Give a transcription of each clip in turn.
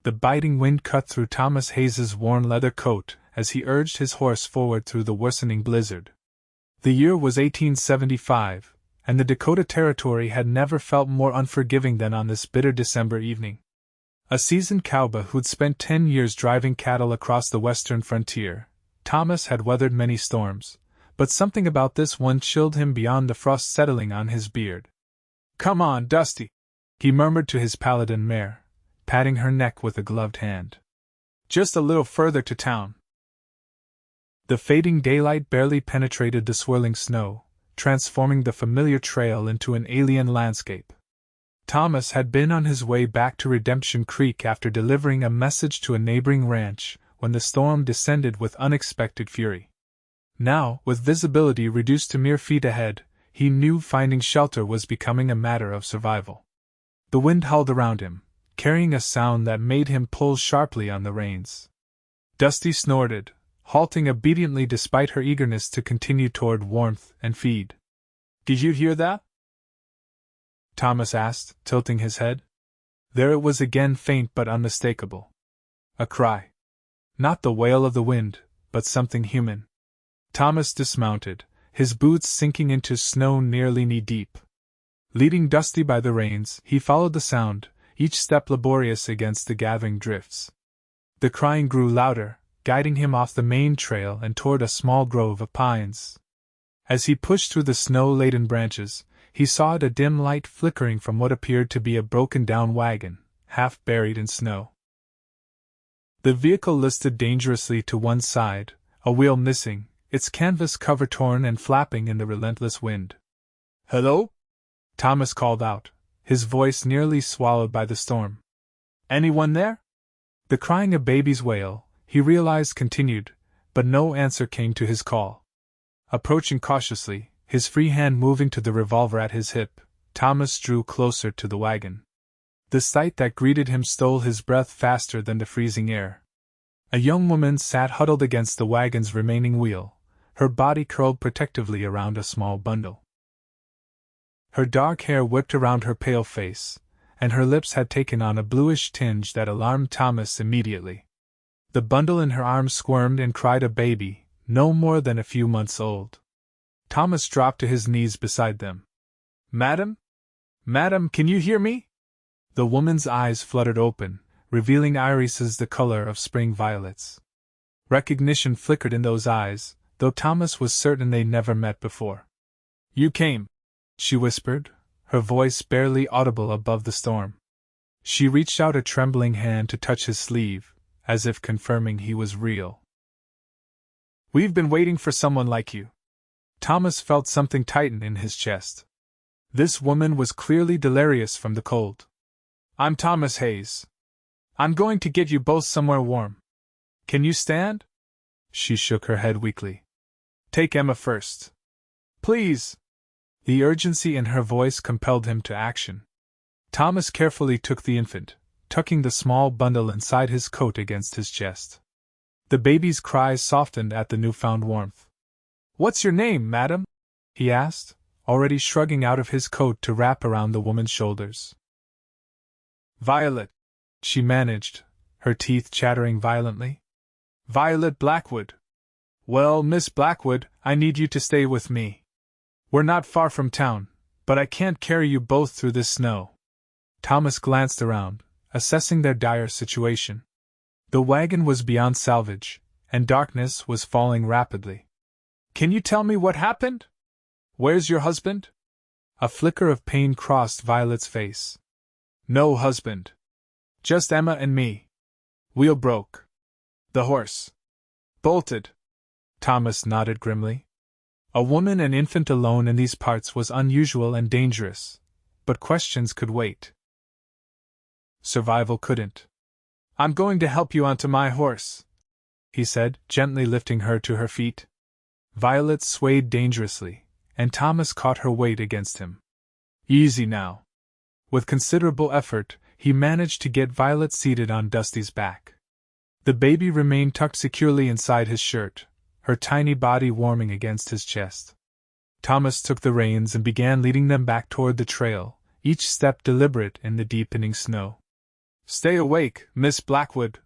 The biting wind cut through Thomas Hayes's worn leather coat as he urged his horse forward through the worsening blizzard. The year was 1875, and the Dakota Territory had never felt more unforgiving than on this bitter December evening. A seasoned cowboy who'd spent 10 years driving cattle across the western frontier, Thomas had weathered many storms, but something about this one chilled him beyond the frost settling on his beard. "Come on, Dusty," he murmured to his Paladin mare, patting her neck with a gloved hand. "Just a little further to town." The fading daylight barely penetrated the swirling snow, transforming the familiar trail into an alien landscape. Thomas had been on his way back to Redemption Creek after delivering a message to a neighboring ranch when the storm descended with unexpected fury. Now, with visibility reduced to mere feet ahead, he knew finding shelter was becoming a matter of survival. The wind howled around him, carrying a sound that made him pull sharply on the reins. Dusty snorted, halting obediently despite her eagerness to continue toward warmth and feed. "Did you hear that?" Thomas asked, tilting his head. There it was again, faint but unmistakable. A cry. Not the wail of the wind, but something human. Thomas dismounted, his boots sinking into snow nearly knee-deep. Leading Dusty by the reins, he followed the sound, each step laborious against the gathering drifts. The crying grew louder, guiding him off the main trail and toward a small grove of pines. As he pushed through the snow-laden branches, he saw a dim light flickering from what appeared to be a broken-down wagon, half buried in snow. The vehicle listed dangerously to one side, a wheel missing, its canvas cover torn and flapping in the relentless wind. "Hello?" Thomas called out, his voice nearly swallowed by the storm. "Anyone there?" The crying a baby's wail, he realized, continued, but no answer came to his call. Approaching cautiously, his free hand moving to the revolver at his hip, Thomas drew closer to the wagon. The sight that greeted him stole his breath faster than the freezing air. A young woman sat huddled against the wagon's remaining wheel, her body curled protectively around a small bundle. Her dark hair whipped around her pale face, and her lips had taken on a bluish tinge that alarmed Thomas immediately. The bundle in her arms squirmed and cried, a baby, no more than a few months old. Thomas dropped to his knees beside them. "Madam? Madam, can you hear me?" The woman's eyes fluttered open, revealing irises the color of spring violets. Recognition flickered in those eyes, though Thomas was certain they'd never met before. "You came," she whispered, her voice barely audible above the storm. She reached out a trembling hand to touch his sleeve, as if confirming he was real. "We've been waiting for someone like you." Thomas felt something tighten in his chest. This woman was clearly delirious from the cold. "I'm Thomas Hayes. I'm going to get you both somewhere warm. Can you stand?" She shook her head weakly. "Take Emma first. Please." The urgency in her voice compelled him to action. Thomas carefully took the infant, tucking the small bundle inside his coat against his chest. The baby's cries softened at the newfound warmth. "What's your name, madam?" he asked, already shrugging out of his coat to wrap around the woman's shoulders. "Violet," she managed, her teeth chattering violently. "Violet Blackwood. Well, Miss Blackwood, I need you to stay with me. We're not far from town, but I can't carry you both through this snow." Thomas glanced around, assessing their dire situation. The wagon was beyond salvage, and darkness was falling rapidly. "Can you tell me what happened? Where's your husband?" A flicker of pain crossed Violet's face. "No husband. Just Emma and me. Wheel broke. The horse bolted." Thomas nodded grimly. A woman and infant alone in these parts was unusual and dangerous, but questions could wait. Survival couldn't. "I'm going to help you onto my horse," he said, gently lifting her to her feet. Violet swayed dangerously, and Thomas caught her weight against him. "Easy now." With considerable effort, he managed to get Violet seated on Dusty's back. The baby remained tucked securely inside his shirt, her tiny body warming against his chest. Thomas took the reins and began leading them back toward the trail, each step deliberate in the deepening snow. Stay awake, Miss Blackwood,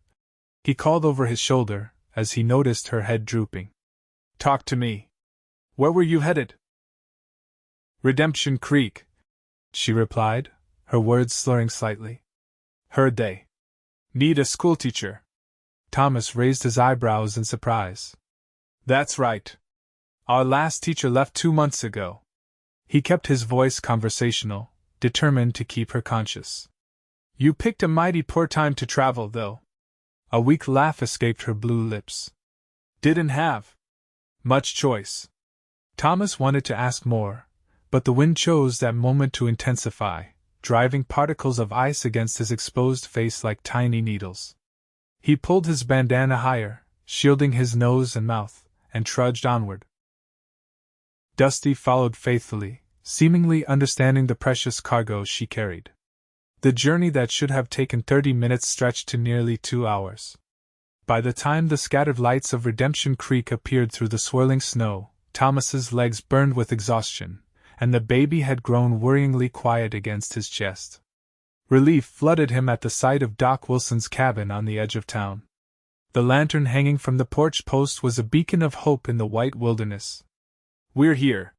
he called over his shoulder, as he noticed her head drooping. Talk to me. Where were you headed? Redemption Creek, she replied, her words slurring slightly. Heard they need a schoolteacher. Thomas raised his eyebrows in surprise. That's right. Our last teacher left 2 months ago. He kept his voice conversational, determined to keep her conscious. You picked a mighty poor time to travel, though. A weak laugh escaped her blue lips. Didn't have much choice. Thomas wanted to ask more, but the wind chose that moment to intensify, driving particles of ice against his exposed face like tiny needles. He pulled his bandana higher, shielding his nose and mouth, and trudged onward. Dusty followed faithfully, seemingly understanding the precious cargo she carried. The journey that should have taken 30 minutes stretched to nearly 2 hours. By the time the scattered lights of Redemption Creek appeared through the swirling snow, Thomas's legs burned with exhaustion, and the baby had grown worryingly quiet against his chest. Relief flooded him at the sight of Doc Wilson's cabin on the edge of town. The lantern hanging from the porch post was a beacon of hope in the white wilderness. We're here,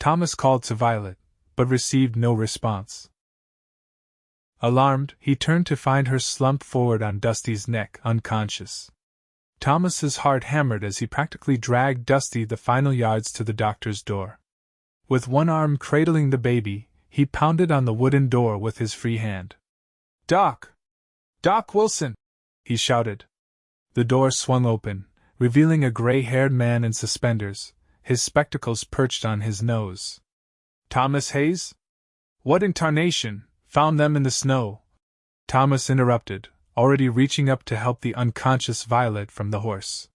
Thomas called to Violet, but received no response. Alarmed, he turned to find her slumped forward on Dusty's neck, unconscious. Thomas's heart hammered as he practically dragged Dusty the final yards to the doctor's door. With one arm cradling the baby, he pounded on the wooden door with his free hand. Doc! Doc Wilson! He shouted. The door swung open, revealing a gray-haired man in suspenders, his spectacles perched on his nose. Thomas Hayes? What in tarnation? Found them in the snow, Thomas interrupted, already reaching up to help the unconscious Violet from the horse.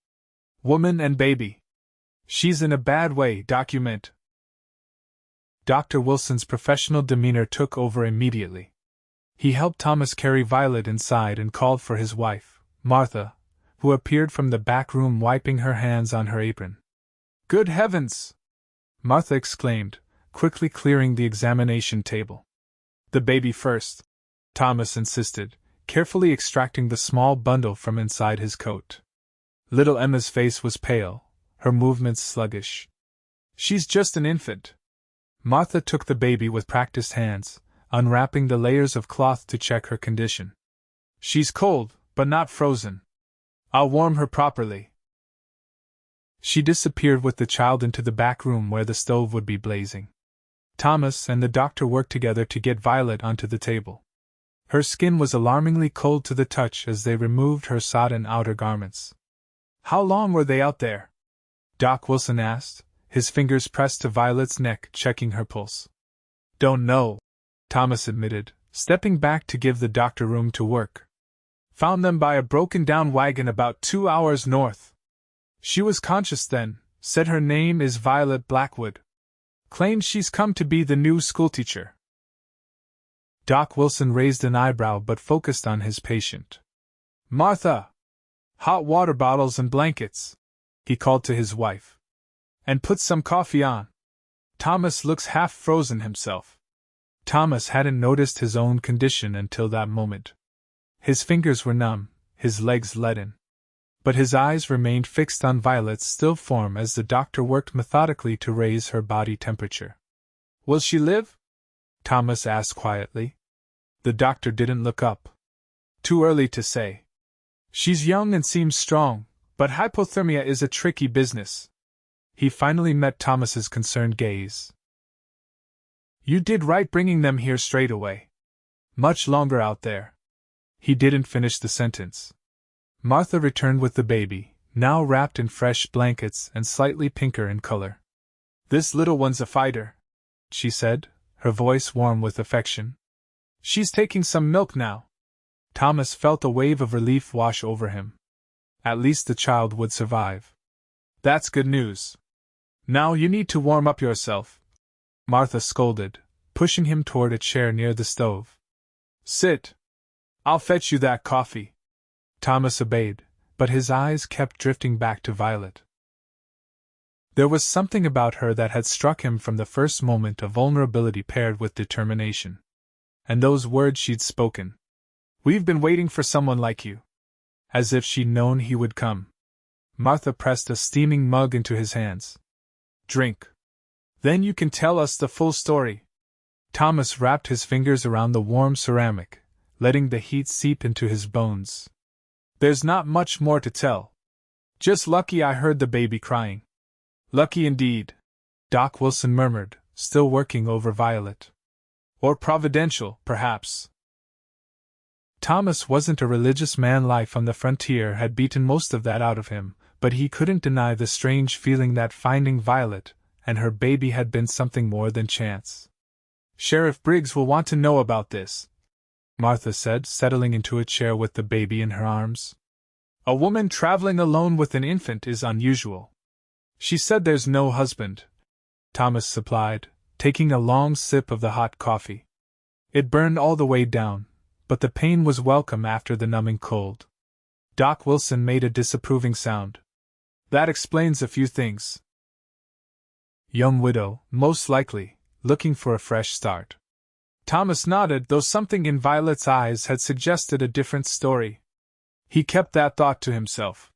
Woman and baby. She's in a bad way, document. Dr. Wilson's professional demeanor took over immediately. He helped Thomas carry Violet inside and called for his wife, Martha, who appeared from the back room wiping her hands on her apron. Good heavens! Martha exclaimed, quickly clearing the examination table. The baby first, Thomas insisted, carefully extracting the small bundle from inside his coat. Little Emma's face was pale, her movements sluggish. She's just an infant. Martha took the baby with practiced hands, unwrapping the layers of cloth to check her condition. She's cold, but not frozen. I'll warm her properly. She disappeared with the child into the back room where the stove would be blazing. Thomas and the doctor worked together to get Violet onto the table. Her skin was alarmingly cold to the touch as they removed her sodden outer garments. How long were they out there? Doc Wilson asked, his fingers pressed to Violet's neck, checking her pulse. Don't know, Thomas admitted, stepping back to give the doctor room to work. Found them by a broken-down wagon about 2 hours north. She was conscious then, said her name is Violet Blackwood. Claims she's come to be the new schoolteacher. Doc Wilson raised an eyebrow but focused on his patient. Martha! Hot water bottles and blankets, he called to his wife. And put some coffee on. Thomas looks half frozen himself. Thomas hadn't noticed his own condition until that moment. His fingers were numb, his legs leaden. But his eyes remained fixed on Violet's still form as the doctor worked methodically to raise her body temperature. Will she live? Thomas asked quietly. The doctor didn't look up. Too early to say. She's young and seems strong, but hypothermia is a tricky business. He finally met Thomas's concerned gaze. You did right bringing them here straight away. Much longer out there. He didn't finish the sentence. Martha returned with the baby, now wrapped in fresh blankets and slightly pinker in color. This little one's a fighter, she said, her voice warm with affection. She's taking some milk now. Thomas felt a wave of relief wash over him. At least the child would survive. That's good news. Now you need to warm up yourself, Martha scolded, pushing him toward a chair near the stove. Sit. I'll fetch you that coffee. Thomas obeyed, but his eyes kept drifting back to Violet. There was something about her that had struck him from the first moment of vulnerability paired with determination. And those words she'd spoken. We've been waiting for someone like you. As if she'd known he would come. Martha pressed a steaming mug into his hands. Drink. Then you can tell us the full story. Thomas wrapped his fingers around the warm ceramic, letting the heat seep into his bones. There's not much more to tell. Just lucky I heard the baby crying. Lucky indeed, Doc Wilson murmured, still working over Violet. Or providential, perhaps. Thomas wasn't a religious man. Life on the frontier had beaten most of that out of him, but he couldn't deny the strange feeling that finding Violet and her baby had been something more than chance. Sheriff Briggs will want to know about this, Martha said, settling into a chair with the baby in her arms. A woman traveling alone with an infant is unusual. She said there's no husband, Thomas supplied, taking a long sip of the hot coffee. It burned all the way down, but the pain was welcome after the numbing cold. Doc Wilson made a disapproving sound. That explains a few things. Young widow, most likely, looking for a fresh start. Thomas nodded, though something in Violet's eyes had suggested a different story. He kept that thought to himself.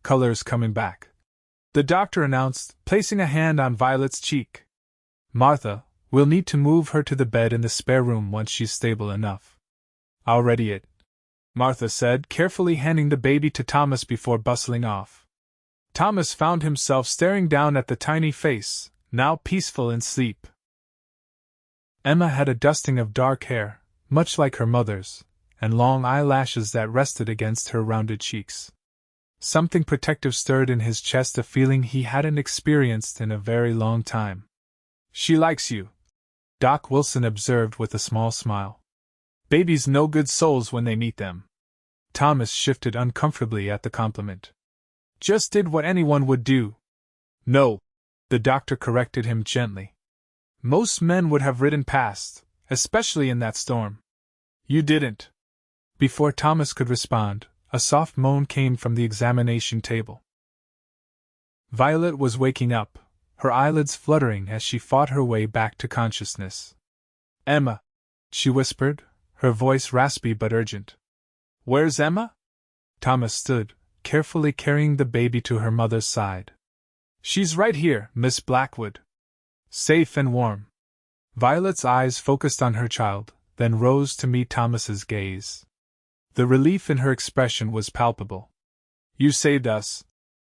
Color's coming back, the doctor announced, placing a hand on Violet's cheek. Martha, we'll need to move her to the bed in the spare room once she's stable enough. I'll ready it, Martha said, carefully handing the baby to Thomas before bustling off. Thomas found himself staring down at the tiny face, now peaceful in sleep. Emma had a dusting of dark hair, much like her mother's, and long eyelashes that rested against her rounded cheeks. Something protective stirred in his chest, a feeling he hadn't experienced in a very long time. She likes you, Doc Wilson observed with a small smile. Babies know good souls when they meet them. Thomas shifted uncomfortably at the compliment. Just did what anyone would do. No, the doctor corrected him gently. Most men would have ridden past, especially in that storm. You didn't. Before Thomas could respond, a soft moan came from the examination table. Violet was waking up, her eyelids fluttering as she fought her way back to consciousness. Emma, she whispered, her voice raspy but urgent. Where's Emma? Thomas stood, carefully carrying the baby to her mother's side. She's right here, Miss Blackwood. Safe and warm. Violet's eyes focused on her child, then rose to meet Thomas's gaze. The relief in her expression was palpable. You saved us,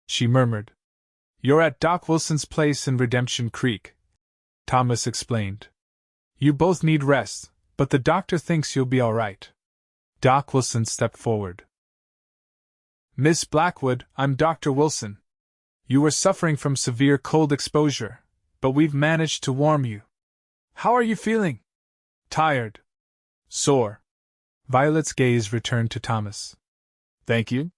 she murmured. You're at Doc Wilson's place in Redemption Creek, Thomas explained. You both need rest, but the doctor thinks you'll be all right. Doc Wilson stepped forward. Miss Blackwood, I'm Dr. Wilson. You were suffering from severe cold exposure, but we've managed to warm you. How are you feeling? Tired. Sore. Violet's gaze returned to Thomas. Thank you.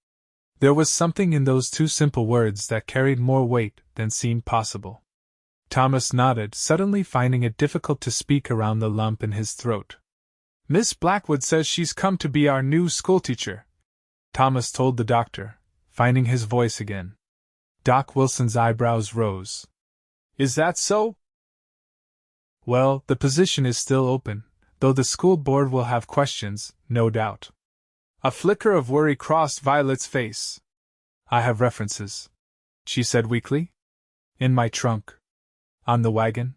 There was something in those two simple words that carried more weight than seemed possible. Thomas nodded, suddenly finding it difficult to speak around the lump in his throat. Miss Blackwood says she's come to be our new schoolteacher, Thomas told the doctor, finding his voice again. Doc Wilson's eyebrows rose. Is that so? Well, the position is still open, though the school board will have questions, no doubt. A flicker of worry crossed Violet's face. I have references, she said weakly. In my trunk. On the wagon.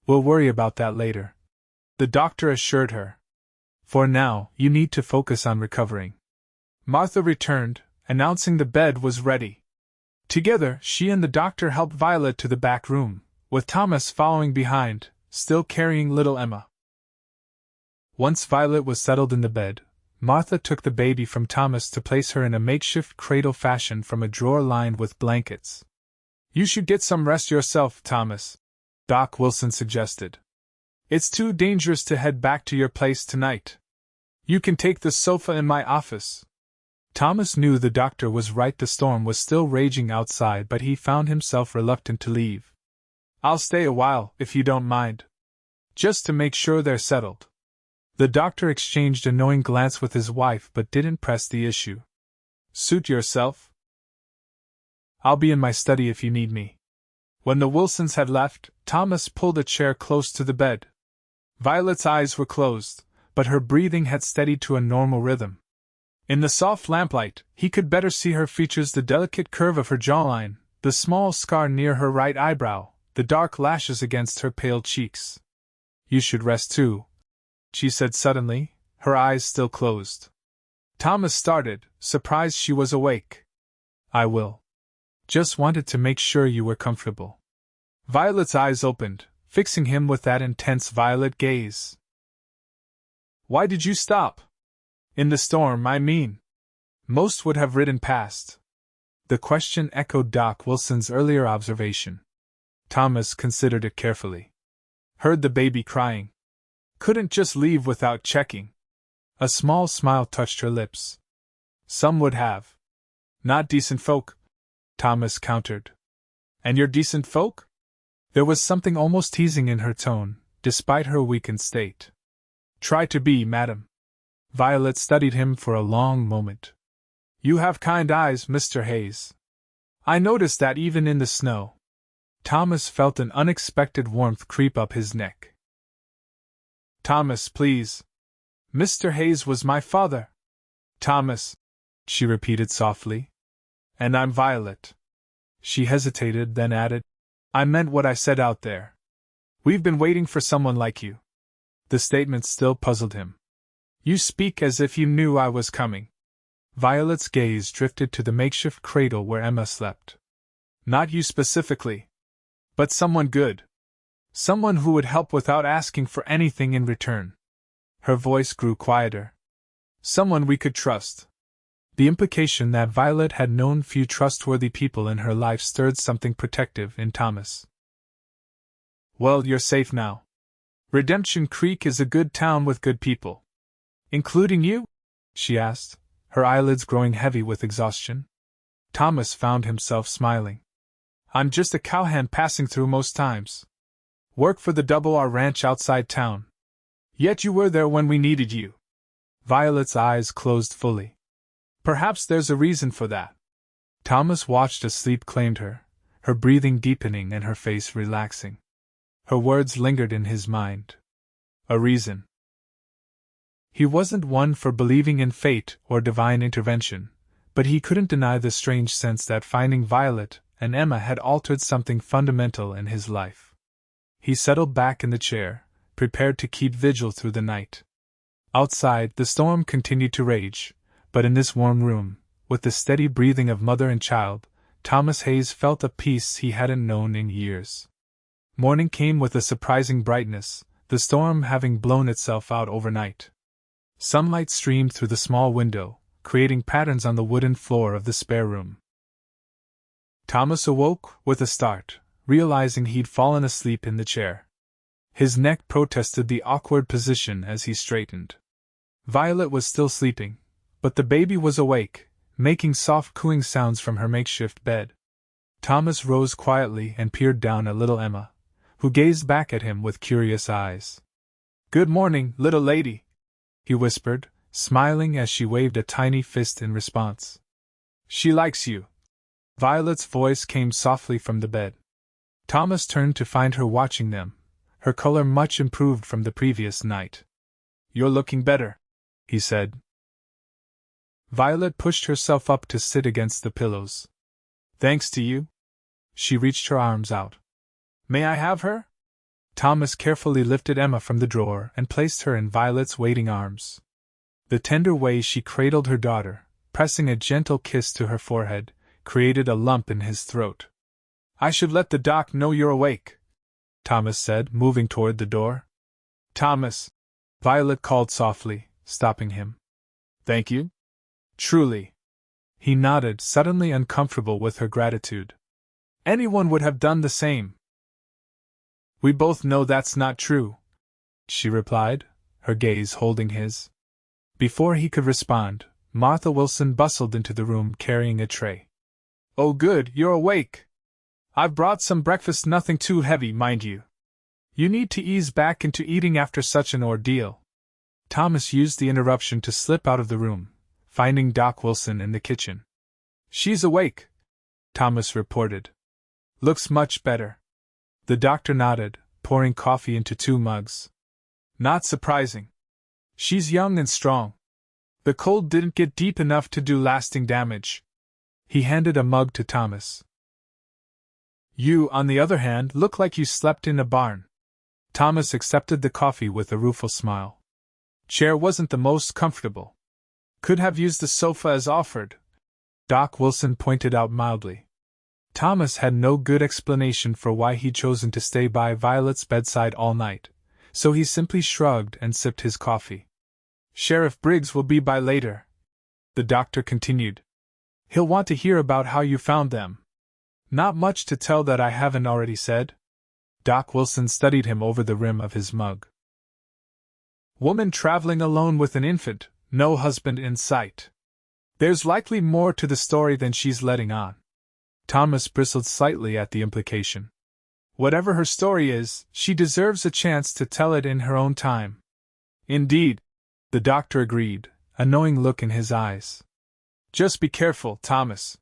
We'll worry about that later, the doctor assured her. For now, you need to focus on recovering. Martha returned, announcing the bed was ready. Together, she and the doctor helped Violet to the back room, with Thomas following behind, still carrying little Emma. Once Violet was settled in the bed, Martha took the baby from Thomas to place her in a makeshift cradle fashioned from a drawer lined with blankets. You should get some rest yourself, Thomas, Doc Wilson suggested. It's too dangerous to head back to your place tonight. You can take the sofa in my office. Thomas knew the doctor was right. The storm was still raging outside, but he found himself reluctant to leave. I'll stay a while, if you don't mind. Just to make sure they're settled. The doctor exchanged a knowing glance with his wife but didn't press the issue. Suit yourself. I'll be in my study if you need me. When the Wilsons had left, Thomas pulled a chair close to the bed. Violet's eyes were closed, but her breathing had steadied to a normal rhythm. In the soft lamplight, he could better see her features, the delicate curve of her jawline, the small scar near her right eyebrow, the dark lashes against her pale cheeks. "You should rest too," she said suddenly, her eyes still closed. Thomas started, surprised she was awake. "I will. Just wanted to make sure you were comfortable." Violet's eyes opened, fixing him with that intense violet gaze. "Why did you stop? In the storm, I mean." Most would have ridden past. The question echoed Doc Wilson's earlier observation. Thomas considered it carefully. Heard the baby crying. Couldn't just leave without checking. A small smile touched her lips. "Some would have. Not decent folk," Thomas countered. "And you're decent folk?" There was something almost teasing in her tone, despite her weakened state. "Try to be, madam." Violet studied him for a long moment. "You have kind eyes, Mr. Hayes. I noticed that even in the snow." Thomas felt an unexpected warmth creep up his neck. "Thomas, please. Mr. Hayes was my father." "Thomas," she repeated softly. "And I'm Violet." She hesitated, then added, "I meant what I said out there. We've been waiting for someone like you." The statement still puzzled him. "You speak as if you knew I was coming." Violet's gaze drifted to the makeshift cradle where Emma slept. "Not you specifically. But someone good. Someone who would help without asking for anything in return." Her voice grew quieter. "Someone we could trust." The implication that Violet had known few trustworthy people in her life stirred something protective in Thomas. "Well, you're safe now. Redemption Creek is a good town with good people." "Including you?" she asked, her eyelids growing heavy with exhaustion. Thomas found himself smiling. "I'm just a cowhand passing through most times. Work for the Double R Ranch outside town. Yet you were there when we needed you." Violet's eyes closed fully. "Perhaps there's a reason for that." Thomas watched as sleep claimed her, her breathing deepening and her face relaxing. Her words lingered in his mind. A reason. He wasn't one for believing in fate or divine intervention, but he couldn't deny the strange sense that finding Violet and Emma had altered something fundamental in his life. He settled back in the chair, prepared to keep vigil through the night. Outside, the storm continued to rage, but in this warm room, with the steady breathing of mother and child, Thomas Hayes felt a peace he hadn't known in years. Morning came with a surprising brightness, the storm having blown itself out overnight. Sunlight streamed through the small window, creating patterns on the wooden floor of the spare room. Thomas awoke with a start, realizing he'd fallen asleep in the chair. His neck protested the awkward position as he straightened. Violet was still sleeping, but the baby was awake, making soft cooing sounds from her makeshift bed. Thomas rose quietly and peered down at little Emma, who gazed back at him with curious eyes. "Good morning, little lady," he whispered, smiling as she waved a tiny fist in response. "She likes you." Violet's voice came softly from the bed. Thomas turned to find her watching them, her color much improved from the previous night. "You're looking better," he said. Violet pushed herself up to sit against the pillows. "Thanks to you." She reached her arms out. "May I have her?" Thomas carefully lifted Emma from the drawer and placed her in Violet's waiting arms. The tender way she cradled her daughter, pressing a gentle kiss to her forehead, created a lump in his throat. "I should let the doc know you're awake," Thomas said, moving toward the door. "Thomas," Violet called softly, stopping him. "Thank you?" "Truly." He nodded, suddenly uncomfortable with her gratitude. "Anyone would have done the same." "We both know that's not true," she replied, her gaze holding his. Before he could respond, Martha Wilson bustled into the room carrying a tray. "Oh good, you're awake. I've brought some breakfast, nothing too heavy, mind you. You need to ease back into eating after such an ordeal." Thomas used the interruption to slip out of the room, finding Doc Wilson in the kitchen. "She's awake," Thomas reported. "Looks much better." The doctor nodded, pouring coffee into 2 mugs. "Not surprising." She's young and strong. The cold didn't get deep enough to do lasting damage. He handed a mug to Thomas. You, on the other hand, look like you slept in a barn. Thomas accepted the coffee with a rueful smile. Chair wasn't the most comfortable. Could have used the sofa as offered, Doc Wilson pointed out mildly. Thomas had no good explanation for why he'd chosen to stay by Violet's bedside all night, so he simply shrugged and sipped his coffee. Sheriff Briggs will be by later, the doctor continued. He'll want to hear about how you found them. Not much to tell that I haven't already said? Doc Wilson studied him over the rim of his mug. Woman traveling alone with an infant, no husband in sight. There's likely more to the story than she's letting on. Thomas bristled slightly at the implication. Whatever her story is, she deserves a chance to tell it in her own time. Indeed, the doctor agreed, a knowing look in his eyes. Just be careful, Thomas.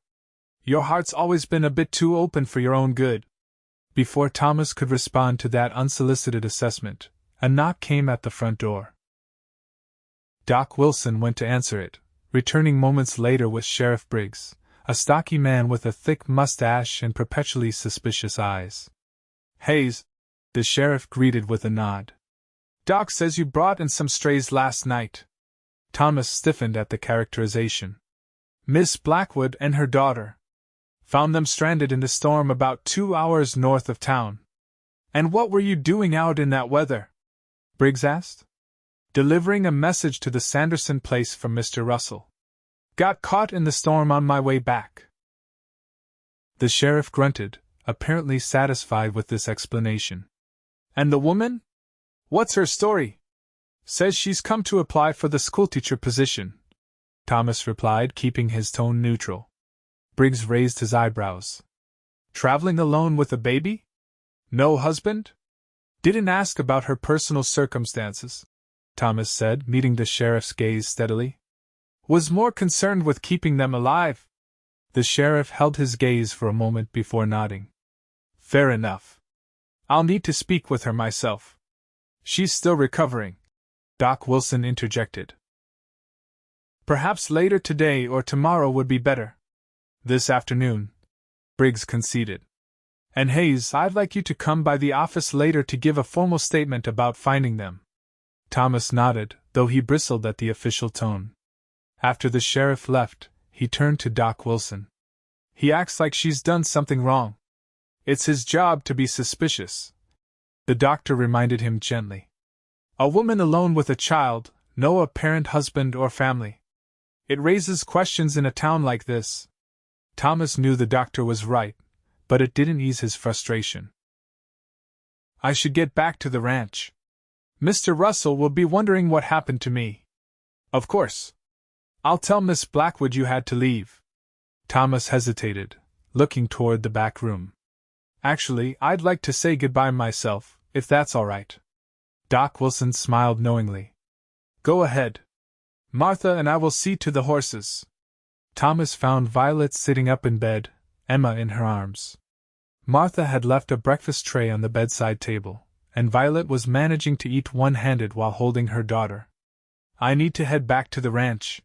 Your heart's always been a bit too open for your own good. Before Thomas could respond to that unsolicited assessment, a knock came at the front door. Doc Wilson went to answer it, returning moments later with Sheriff Briggs, a stocky man with a thick mustache and perpetually suspicious eyes. Hayes, the sheriff greeted with a nod. Doc says you brought in some strays last night. Thomas stiffened at the characterization. Miss Blackwood and her daughter. Found them stranded in the storm about 2 hours north of town. And what were you doing out in that weather? Briggs asked. Delivering a message to the Sanderson place from Mr. Russell. Got caught in the storm on my way back. The sheriff grunted, apparently satisfied with this explanation. And the woman? What's her story? Says she's come to apply for the schoolteacher position, Thomas replied, keeping his tone neutral. Briggs raised his eyebrows. Traveling alone with a baby? No husband? Didn't ask about her personal circumstances, Thomas said, meeting the sheriff's gaze steadily. Was more concerned with keeping them alive. The sheriff held his gaze for a moment before nodding. Fair enough. I'll need to speak with her myself. She's still recovering, Doc Wilson interjected. Perhaps later today or tomorrow would be better. This afternoon, Briggs conceded. And Hayes, I'd like you to come by the office later to give a formal statement about finding them. Thomas nodded, though he bristled at the official tone. After the sheriff left, he turned to Doc Wilson. He acts like she's done something wrong. It's his job to be suspicious. The doctor reminded him gently. A woman alone with a child, no apparent husband or family. It raises questions in a town like this. Thomas knew the doctor was right, but it didn't ease his frustration. I should get back to the ranch. Mr. Russell will be wondering what happened to me. Of course. I'll tell Miss Blackwood you had to leave. Thomas hesitated, looking toward the back room. Actually, I'd like to say goodbye myself, if that's all right. Doc Wilson smiled knowingly. Go ahead. Martha and I will see to the horses. Thomas found Violet sitting up in bed, Emma in her arms. Martha had left a breakfast tray on the bedside table, and Violet was managing to eat one-handed while holding her daughter. I need to head back to the ranch,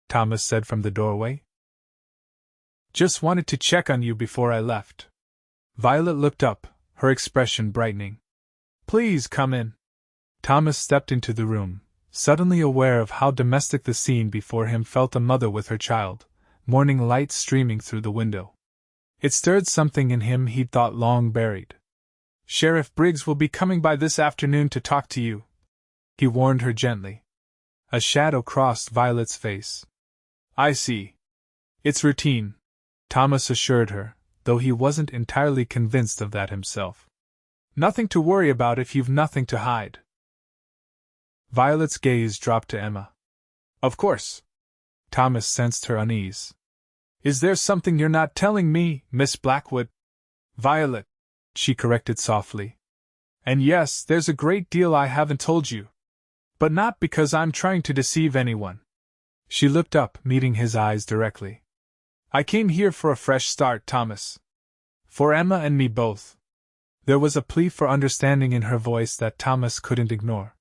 Thomas said from the doorway. Just wanted to check on you before I left. Violet looked up, her expression brightening. Please come in. Thomas stepped into the room, suddenly aware of how domestic the scene before him felt. A mother with her child, morning light streaming through the window. It stirred something in him he'd thought long buried. Sheriff Briggs will be coming by this afternoon to talk to you, he warned her gently. A shadow crossed Violet's face. I see. It's routine, Thomas assured her, though he wasn't entirely convinced of that himself. Nothing to worry about if you've nothing to hide. Violet's gaze dropped to Emma. Of course. Thomas sensed her unease. Is there something you're not telling me, Miss Blackwood? Violet, she corrected softly. And yes, there's a great deal I haven't told you. But not because I'm trying to deceive anyone. She looked up, meeting his eyes directly. I came here for a fresh start, Thomas. For Emma and me both. There was a plea for understanding in her voice that Thomas couldn't ignore.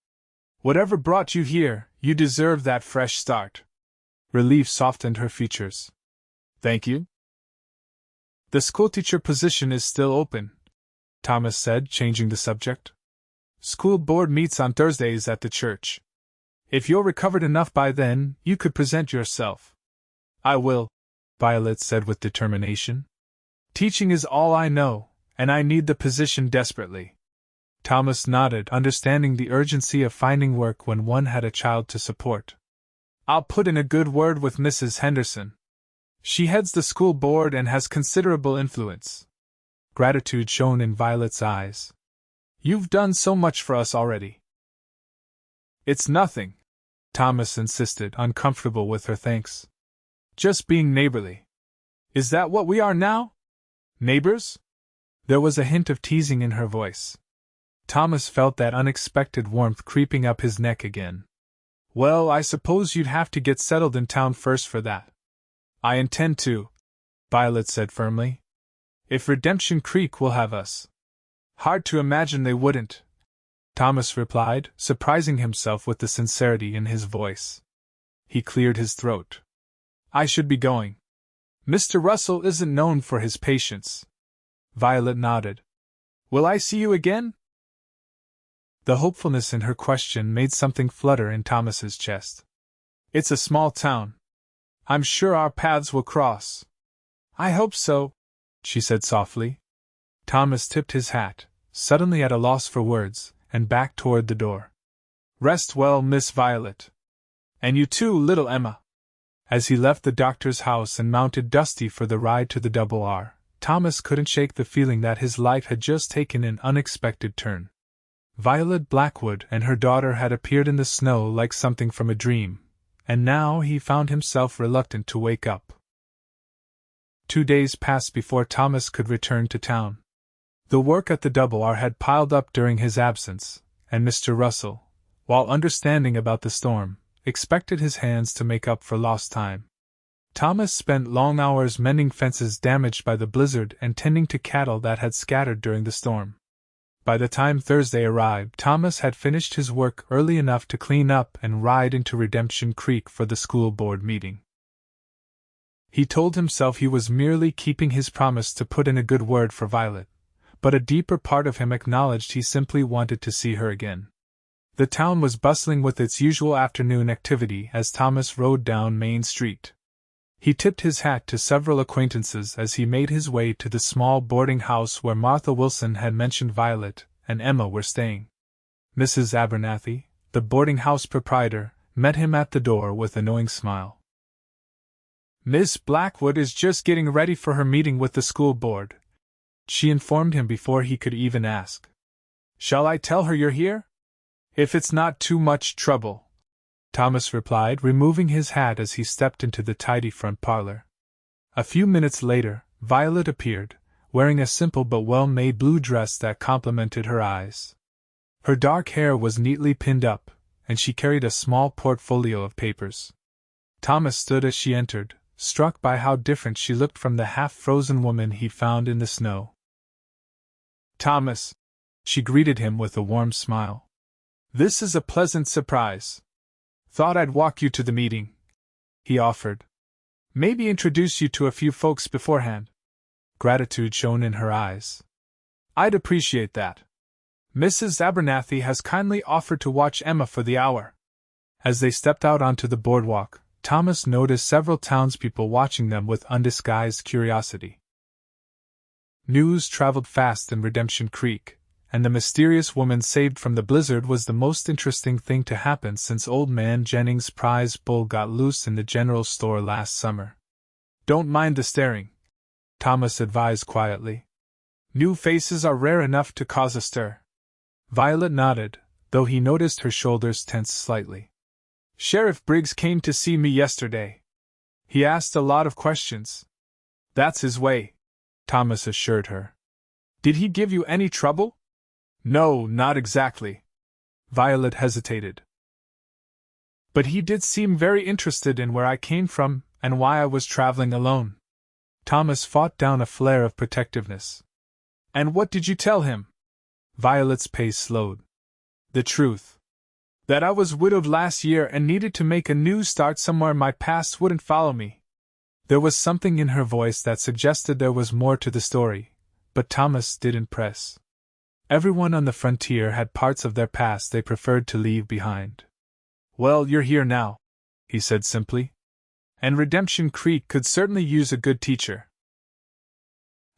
Whatever brought you here, you deserve that fresh start. Relief softened her features. Thank you. The schoolteacher position is still open, Thomas said, changing the subject. School board meets on Thursdays at the church. If you're recovered enough by then, you could present yourself. I will, Violet said with determination. Teaching is all I know, and I need the position desperately. Thomas nodded, understanding the urgency of finding work when one had a child to support. I'll put in a good word with Mrs. Henderson. She heads the school board and has considerable influence. Gratitude shone in Violet's eyes. You've done so much for us already. It's nothing, Thomas insisted, uncomfortable with her thanks. Just being neighborly. Is that what we are now? Neighbors? There was a hint of teasing in her voice. Thomas felt that unexpected warmth creeping up his neck again. Well, I suppose you'd have to get settled in town first for that. I intend to, Violet said firmly. If Redemption Creek will have us. Hard to imagine they wouldn't, Thomas replied, surprising himself with the sincerity in his voice. He cleared his throat. I should be going. Mr. Russell isn't known for his patience. Violet nodded. Will I see you again? The hopefulness in her question made something flutter in Thomas's chest. It's a small town. I'm sure our paths will cross. I hope so, she said softly. Thomas tipped his hat, suddenly at a loss for words, and backed toward the door. Rest well, Miss Violet. And you too, little Emma. As he left the doctor's house and mounted Dusty for the ride to the Double R, Thomas couldn't shake the feeling that his life had just taken an unexpected turn. Violet Blackwood and her daughter had appeared in the snow like something from a dream, and now he found himself reluctant to wake up. 2 days passed before Thomas could return to town. The work at the Double R had piled up during his absence, and Mr. Russell, while understanding about the storm, expected his hands to make up for lost time. Thomas spent long hours mending fences damaged by the blizzard and tending to cattle that had scattered during the storm. By the time Thursday arrived, Thomas had finished his work early enough to clean up and ride into Redemption Creek for the school board meeting. He told himself he was merely keeping his promise to put in a good word for Violet, but a deeper part of him acknowledged he simply wanted to see her again. The town was bustling with its usual afternoon activity as Thomas rode down Main Street. He tipped his hat to several acquaintances as he made his way to the small boarding house where Martha Wilson had mentioned Violet and Emma were staying. Mrs. Abernathy, the boarding house proprietor, met him at the door with a knowing smile. Miss Blackwood is just getting ready for her meeting with the school board, she informed him before he could even ask. Shall I tell her you're here? If it's not too much trouble, Thomas replied, removing his hat as he stepped into the tidy front parlor. A few minutes later, Violet appeared, wearing a simple but well-made blue dress that complimented her eyes. Her dark hair was neatly pinned up, and she carried a small portfolio of papers. Thomas stood as she entered, struck by how different she looked from the half-frozen woman he found in the snow. Thomas, she greeted him with a warm smile. This is a pleasant surprise. Thought I'd walk you to the meeting, he offered. Maybe introduce you to a few folks beforehand. Gratitude shone in her eyes. I'd appreciate that. Mrs. Abernathy has kindly offered to watch Emma for the hour. As they stepped out onto the boardwalk, Thomas noticed several townspeople watching them with undisguised curiosity. News traveled fast in Redemption Creek, and the mysterious woman saved from the blizzard was the most interesting thing to happen since Old Man Jennings' prize bull got loose in the general store last summer. Don't mind the staring, Thomas advised quietly. New faces are rare enough to cause a stir. Violet nodded, though he noticed her shoulders tense slightly. Sheriff Briggs came to see me yesterday. He asked a lot of questions. That's his way, Thomas assured her. Did he give you any trouble? No, not exactly. Violet hesitated. But he did seem very interested in where I came from and why I was traveling alone. Thomas fought down a flare of protectiveness. And what did you tell him? Violet's pace slowed. The truth. That I was widowed last year and needed to make a new start somewhere my past wouldn't follow me. There was something in her voice that suggested there was more to the story, but Thomas didn't press. Everyone on the frontier had parts of their past they preferred to leave behind. Well, you're here now, he said simply. And Redemption Creek could certainly use a good teacher.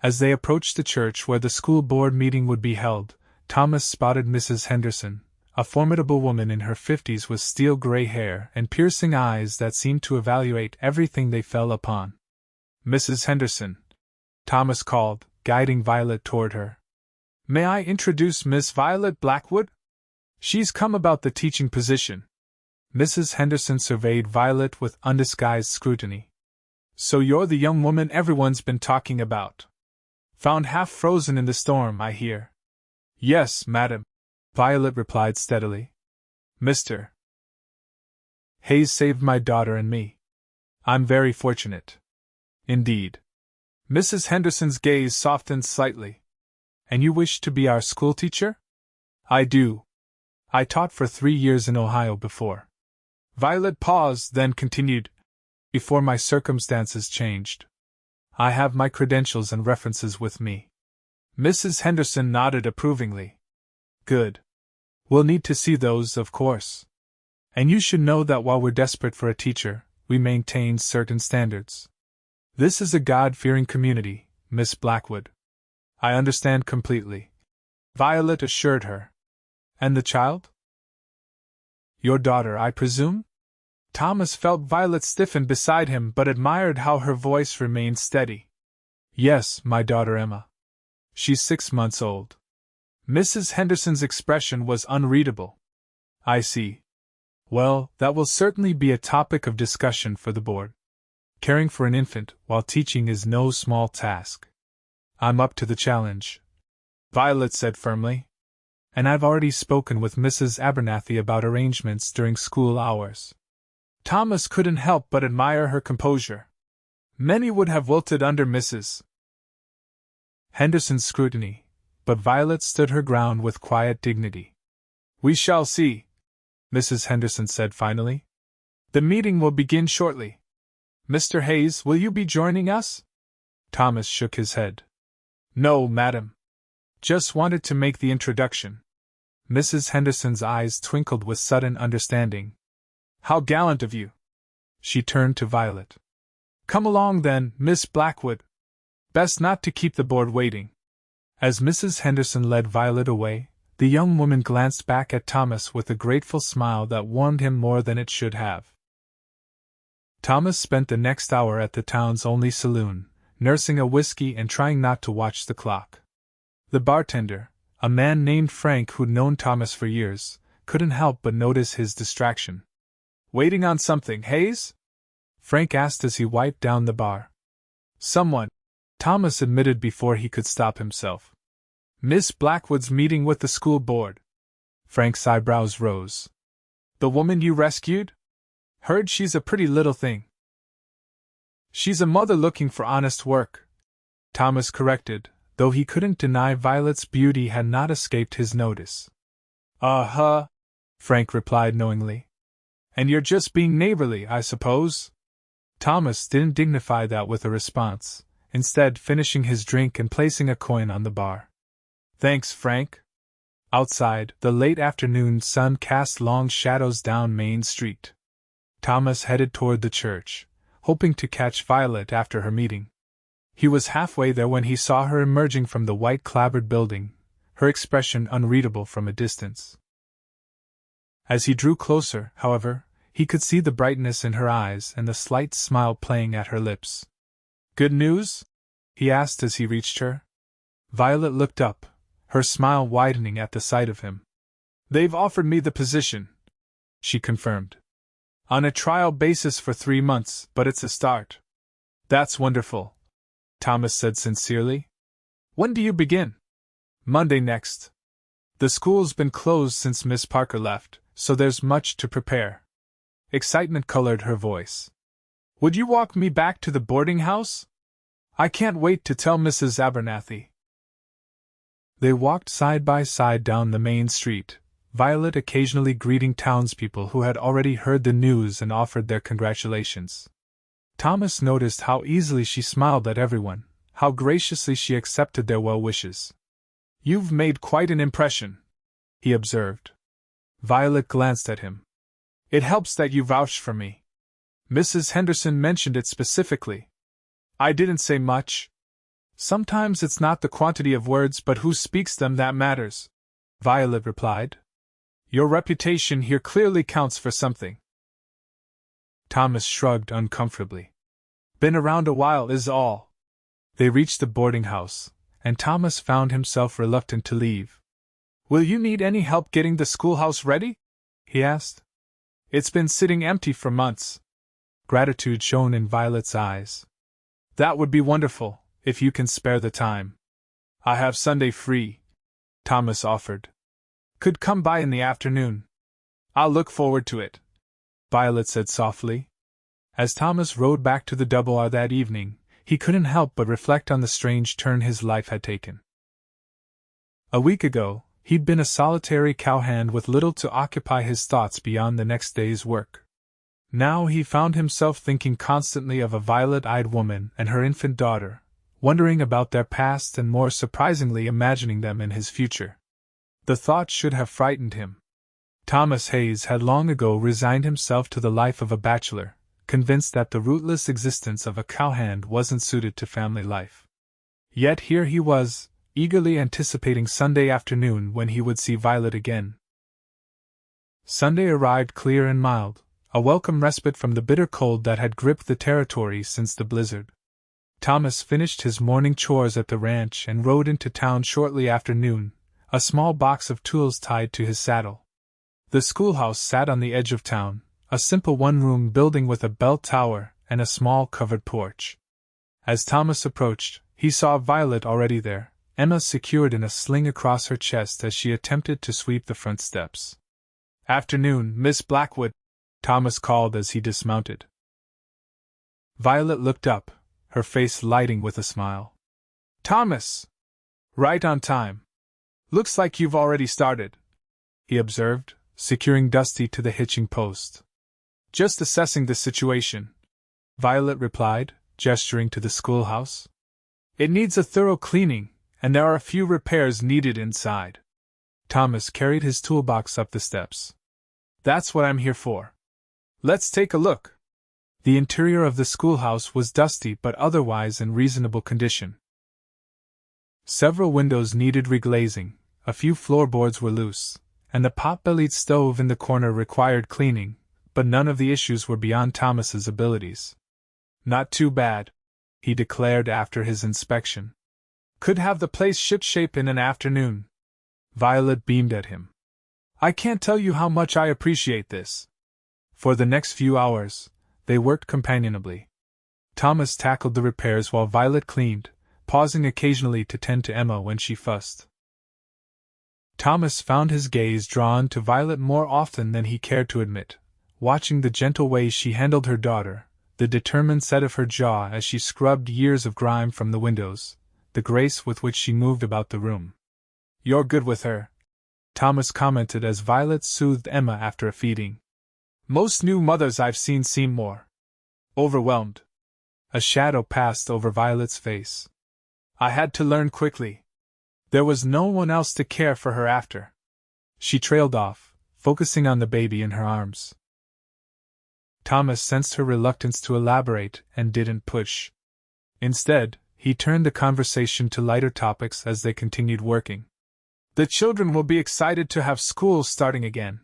As they approached the church where the school board meeting would be held, Thomas spotted Mrs. Henderson, a formidable woman in her 50s with steel-gray hair and piercing eyes that seemed to evaluate everything they fell upon. Mrs. Henderson, Thomas called, guiding Violet toward her. May I introduce Miss Violet Blackwood? She's come about the teaching position. Mrs. Henderson surveyed Violet with undisguised scrutiny. So you're the young woman everyone's been talking about. Found half frozen in the storm, I hear. Yes, madam, Violet replied steadily. Mr. Hayes saved my daughter and me. I'm very fortunate. Indeed. Mrs. Henderson's gaze softened slightly. And you wish to be our schoolteacher? I do. I taught for 3 years in Ohio before. Violet paused, then continued, before my circumstances changed. I have my credentials and references with me. Mrs. Henderson nodded approvingly. Good. We'll need to see those, of course. And you should know that while we're desperate for a teacher, we maintain certain standards. This is a God-fearing community, Miss Blackwood. I understand completely, Violet assured her. And the child? Your daughter, I presume? Thomas felt Violet stiffen beside him but admired how her voice remained steady. Yes, my daughter Emma. She's 6 months old. Mrs. Henderson's expression was unreadable. I see. Well, that will certainly be a topic of discussion for the board. Caring for an infant while teaching is no small task. I'm up to the challenge, Violet said firmly. And I've already spoken with Mrs. Abernathy about arrangements during school hours. Thomas couldn't help but admire her composure. Many would have wilted under Mrs. Henderson's scrutiny, but Violet stood her ground with quiet dignity. We shall see, Mrs. Henderson said finally. The meeting will begin shortly. Mr. Hayes, will you be joining us? Thomas shook his head. No, madam. Just wanted to make the introduction. Mrs. Henderson's eyes twinkled with sudden understanding. How gallant of you! She turned to Violet. Come along then, Miss Blackwood. Best not to keep the board waiting. As Mrs. Henderson led Violet away, the young woman glanced back at Thomas with a grateful smile that warmed him more than it should have. Thomas spent the next hour at the town's only saloon, nursing a whiskey and trying not to watch the clock. The bartender, a man named Frank who'd known Thomas for years, couldn't help but notice his distraction. Waiting on something, Hayes? Frank asked as he wiped down the bar. Someone, Thomas admitted before he could stop himself. Miss Blackwood's meeting with the school board. Frank's eyebrows rose. The woman you rescued? Heard she's a pretty little thing. She's a mother looking for honest work, Thomas corrected, though he couldn't deny Violet's beauty had not escaped his notice. Uh-huh, Frank replied knowingly. And you're just being neighborly, I suppose? Thomas didn't dignify that with a response, instead finishing his drink and placing a coin on the bar. Thanks, Frank. Outside, the late afternoon sun cast long shadows down Main Street. Thomas headed toward the church, hoping to catch Violet after her meeting. He was halfway there when he saw her emerging from the white clapboard building, her expression unreadable from a distance. As he drew closer, however, he could see the brightness in her eyes and the slight smile playing at her lips. Good news? He asked as he reached her. Violet looked up, her smile widening at the sight of him. They've offered me the position, she confirmed. On a trial basis for 3 months, but it's a start. That's wonderful, Thomas said sincerely. When do you begin? Monday next. The school's been closed since Miss Parker left, so there's much to prepare. Excitement colored her voice. Would you walk me back to the boarding house? I can't wait to tell Mrs. Abernathy. They walked side by side down the main street, Violet occasionally greeting townspeople who had already heard the news and offered their congratulations. Thomas noticed how easily she smiled at everyone, how graciously she accepted their well wishes. "You've made quite an impression," he observed. Violet glanced at him. "It helps that you vouched for me. Mrs. Henderson mentioned it specifically. I didn't say much. Sometimes it's not the quantity of words but who speaks them that matters," Violet replied. "Your reputation here clearly counts for something." Thomas shrugged uncomfortably. "Been around a while is all." They reached the boarding house, and Thomas found himself reluctant to leave. "Will you need any help getting the schoolhouse ready?" he asked. "It's been sitting empty for months." Gratitude shone in Violet's eyes. "That would be wonderful, if you can spare the time." "I have Sunday free," Thomas offered. "Could come by in the afternoon." "I'll look forward to it," Violet said softly. As Thomas rode back to the Double R that evening, he couldn't help but reflect on the strange turn his life had taken. A week ago, he'd been a solitary cowhand with little to occupy his thoughts beyond the next day's work. Now he found himself thinking constantly of a violet-eyed woman and her infant daughter, wondering about their past and more surprisingly imagining them in his future. The thought should have frightened him. Thomas Hayes had long ago resigned himself to the life of a bachelor, convinced that the rootless existence of a cowhand wasn't suited to family life. Yet here he was, eagerly anticipating Sunday afternoon when he would see Violet again. Sunday arrived clear and mild, a welcome respite from the bitter cold that had gripped the territory since the blizzard. Thomas finished his morning chores at the ranch and rode into town shortly after noon, a small box of tools tied to his saddle. The schoolhouse sat on the edge of town, a simple one-room building with a bell tower and a small covered porch. As Thomas approached, he saw Violet already there, Emma secured in a sling across her chest as she attempted to sweep the front steps. "Afternoon, Miss Blackwood," Thomas called as he dismounted. Violet looked up, her face lighting with a smile. "Thomas! Right on time. Looks like you've already started," he observed, securing Dusty to the hitching post. "Just assessing the situation," Violet replied, gesturing to the schoolhouse. "It needs a thorough cleaning, and there are a few repairs needed inside." Thomas carried his toolbox up the steps. "That's what I'm here for. Let's take a look." The interior of the schoolhouse was dusty but otherwise in reasonable condition. Several windows needed reglazing, a few floorboards were loose, and the pot-bellied stove in the corner required cleaning, but none of the issues were beyond Thomas's abilities. "Not too bad," he declared after his inspection. "Could have the place shipshape in an afternoon." Violet beamed at him. "I can't tell you how much I appreciate this." For the next few hours, they worked companionably. Thomas tackled the repairs while Violet cleaned, pausing occasionally to tend to Emma when she fussed. Thomas found his gaze drawn to Violet more often than he cared to admit, watching the gentle way she handled her daughter, the determined set of her jaw as she scrubbed years of grime from the windows, the grace with which she moved about the room. "You're good with her," Thomas commented as Violet soothed Emma after a feeding. "Most new mothers I've seen seem more overwhelmed." A shadow passed over Violet's face. "I had to learn quickly. There was no one else to care for her after." She trailed off, focusing on the baby in her arms. Thomas sensed her reluctance to elaborate and didn't push. Instead, he turned the conversation to lighter topics as they continued working. "The children will be excited to have school starting again,"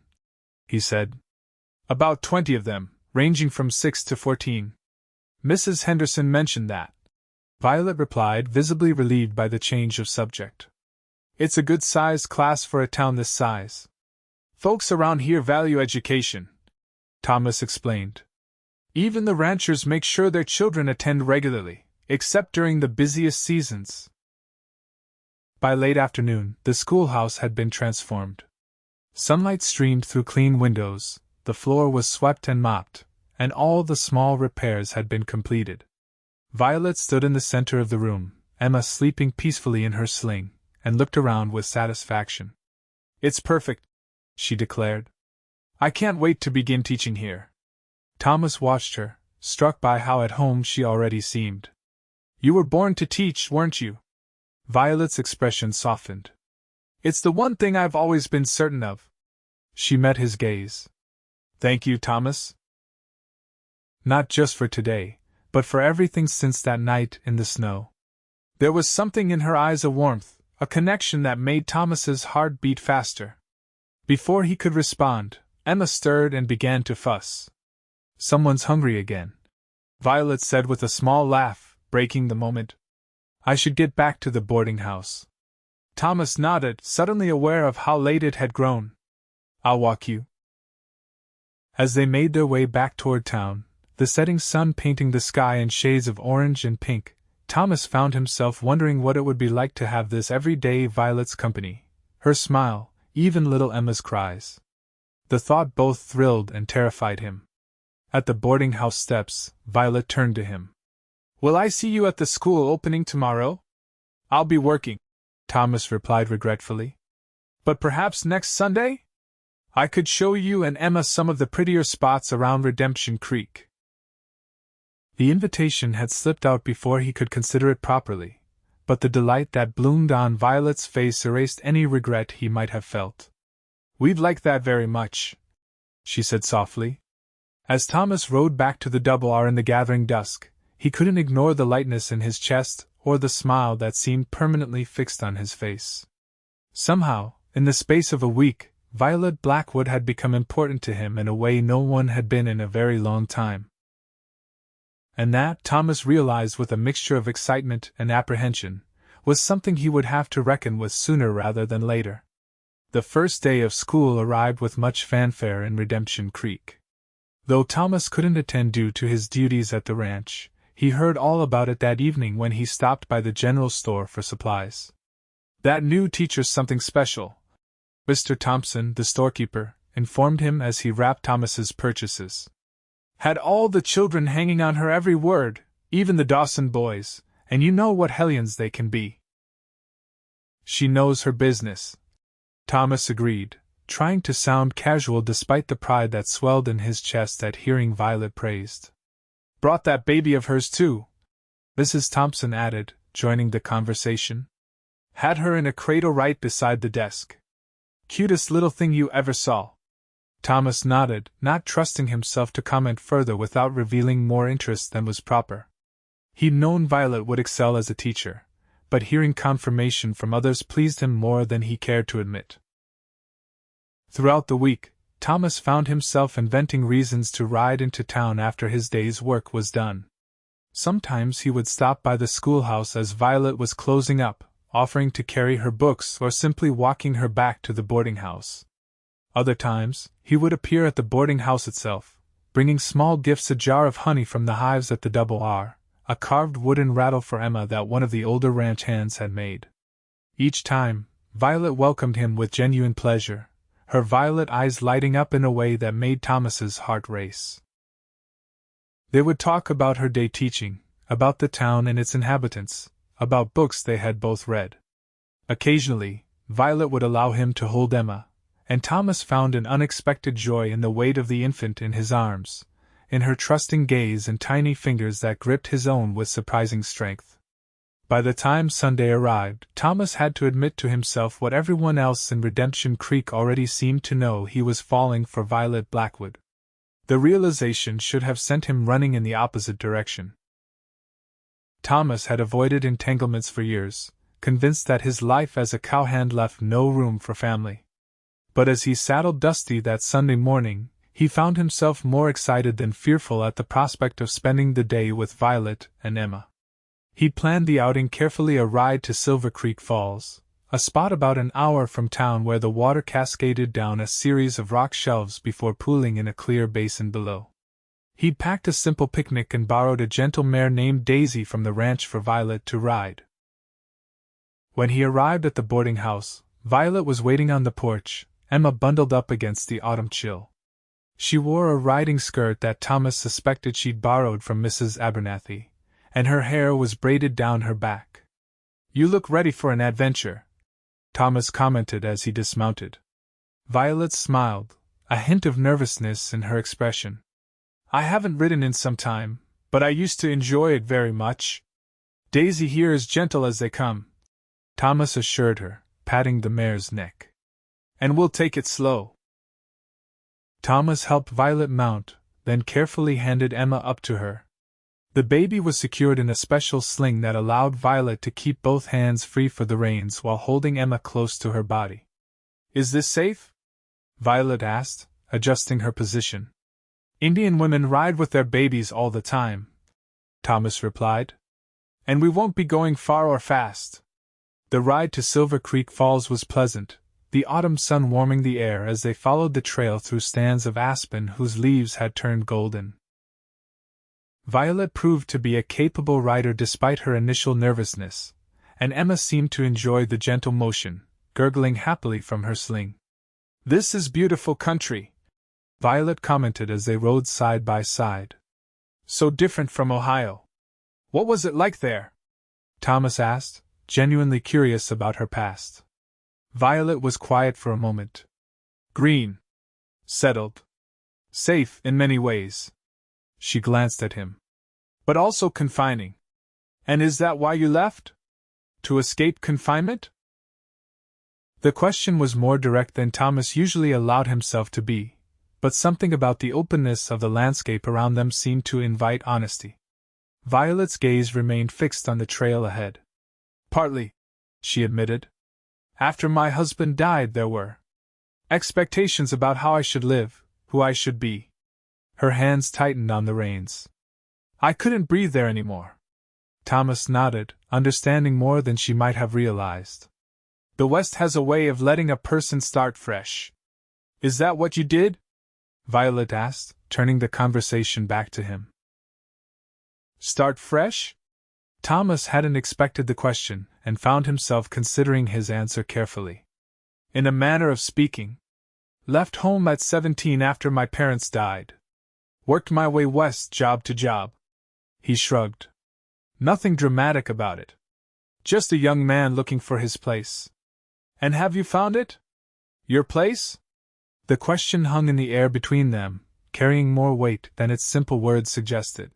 he said. "About 20 of them, ranging from 6 to 14. Mrs. Henderson mentioned that." Violet replied, visibly relieved by the change of subject. "It's a good-sized class for a town this size. Folks around here value education," Thomas explained. "Even the ranchers make sure their children attend regularly, except during the busiest seasons." By late afternoon, the schoolhouse had been transformed. Sunlight streamed through clean windows, the floor was swept and mopped, and all the small repairs had been completed. Violet stood in the center of the room, Emma sleeping peacefully in her sling, and looked around with satisfaction. "It's perfect," she declared. I can't wait to begin teaching here. Thomas watched her, struck by how at home she already seemed. You were born to teach, weren't you? Violet's expression softened. It's the one thing I've always been certain of. She met his gaze. Thank you, Thomas. Not just for today, but for everything since that night in the snow. There was something in her eyes, a warmth, a connection that made Thomas's heart beat faster. Before he could respond, Emma stirred and began to fuss. Someone's hungry again, Violet said with a small laugh, breaking the moment. I should get back to the boarding house. Thomas nodded, suddenly aware of how late it had grown. I'll walk you. As they made their way back toward town, the setting sun painting the sky in shades of orange and pink, Thomas found himself wondering what it would be like to have this every day Violet's company, her smile, even little Emma's cries. The thought both thrilled and terrified him. At the boarding house steps, Violet turned to him. Will I see you at the school opening tomorrow? I'll be working, Thomas replied regretfully. But perhaps next Sunday? I could show you and Emma some of the prettier spots around Redemption Creek. The invitation had slipped out before he could consider it properly, but the delight that bloomed on Violet's face erased any regret he might have felt. We'd like that very much, she said softly. As Thomas rode back to the Double R in the gathering dusk, he couldn't ignore the lightness in his chest or the smile that seemed permanently fixed on his face. Somehow, in the space of a week, Violet Blackwood had become important to him in a way no one had been in a very long time. And that, Thomas realized with a mixture of excitement and apprehension, was something he would have to reckon with sooner rather than later. The first day of school arrived with much fanfare in Redemption Creek. Though Thomas couldn't attend due to his duties at the ranch, he heard all about it that evening when he stopped by the general store for supplies. That new teacher's something special, Mr. Thompson, the storekeeper, informed him as he wrapped Thomas's purchases. Had all the children hanging on her every word, even the Dawson boys, and you know what hellions they can be. She knows her business, Thomas agreed, trying to sound casual despite the pride that swelled in his chest at hearing Violet praised. Brought that baby of hers too, Mrs. Thompson added, joining the conversation. Had her in a cradle right beside the desk. Cutest little thing you ever saw. Thomas nodded, not trusting himself to comment further without revealing more interest than was proper. He'd known Violet would excel as a teacher, but hearing confirmation from others pleased him more than he cared to admit. Throughout the week, Thomas found himself inventing reasons to ride into town after his day's work was done. Sometimes he would stop by the schoolhouse as Violet was closing up, offering to carry her books or simply walking her back to the boarding house. Other times, he would appear at the boarding house itself, bringing small gifts, a jar of honey from the hives at the Double R, a carved wooden rattle for Emma that one of the older ranch hands had made. Each time, Violet welcomed him with genuine pleasure, her violet eyes lighting up in a way that made Thomas's heart race. They would talk about her day teaching, about the town and its inhabitants, about books they had both read. Occasionally, Violet would allow him to hold Emma, and Thomas found an unexpected joy in the weight of the infant in his arms, in her trusting gaze and tiny fingers that gripped his own with surprising strength. By the time Sunday arrived, Thomas had to admit to himself what everyone else in Redemption Creek already seemed to know: he was falling for Violet Blackwood. The realization should have sent him running in the opposite direction. Thomas had avoided entanglements for years, convinced that his life as a cowhand left no room for family. But as he saddled Dusty that Sunday morning, he found himself more excited than fearful at the prospect of spending the day with Violet and Emma. He'd planned the outing carefully: a ride to Silver Creek Falls, a spot about an hour from town where the water cascaded down a series of rock shelves before pooling in a clear basin below. He'd packed a simple picnic and borrowed a gentle mare named Daisy from the ranch for Violet to ride. When he arrived at the boarding house, Violet was waiting on the porch, Emma bundled up against the autumn chill. She wore a riding skirt that Thomas suspected she'd borrowed from Mrs. Abernathy, and her hair was braided down her back. "You look ready for an adventure," Thomas commented as he dismounted. Violet smiled, a hint of nervousness in her expression. I haven't ridden in some time, but I used to enjoy it very much. Daisy here is gentle as they come, Thomas assured her, patting the mare's neck. And we'll take it slow. Thomas helped Violet mount, then carefully handed Emma up to her. The baby was secured in a special sling that allowed Violet to keep both hands free for the reins while holding Emma close to her body. Is this safe? Violet asked, adjusting her position. Indian women ride with their babies all the time, Thomas replied. And we won't be going far or fast. The ride to Silver Creek Falls was pleasant, the autumn sun warming the air as they followed the trail through stands of aspen whose leaves had turned golden. Violet proved to be a capable rider despite her initial nervousness, and Emma seemed to enjoy the gentle motion, gurgling happily from her sling. This is beautiful country, Violet commented as they rode side by side. So different from Ohio. What was it like there? Thomas asked, genuinely curious about her past. Violet was quiet for a moment. Green. Settled. Safe in many ways. She glanced at him. But also confining. And is that why you left? To escape confinement? The question was more direct than Thomas usually allowed himself to be, but something about the openness of the landscape around them seemed to invite honesty. Violet's gaze remained fixed on the trail ahead. Partly, she admitted. After my husband died, there were expectations about how I should live, who I should be. Her hands tightened on the reins. I couldn't breathe there anymore. Thomas nodded, understanding more than she might have realized. The West has a way of letting a person start fresh. Is that what you did? Violet asked, turning the conversation back to him. Start fresh? Thomas hadn't expected the question, and found himself considering his answer carefully. In a manner of speaking. Left home at 17 after my parents died. Worked my way west job to job. He shrugged. Nothing dramatic about it. Just a young man looking for his place. And have you found it? Your place? The question hung in the air between them, carrying more weight than its simple words suggested.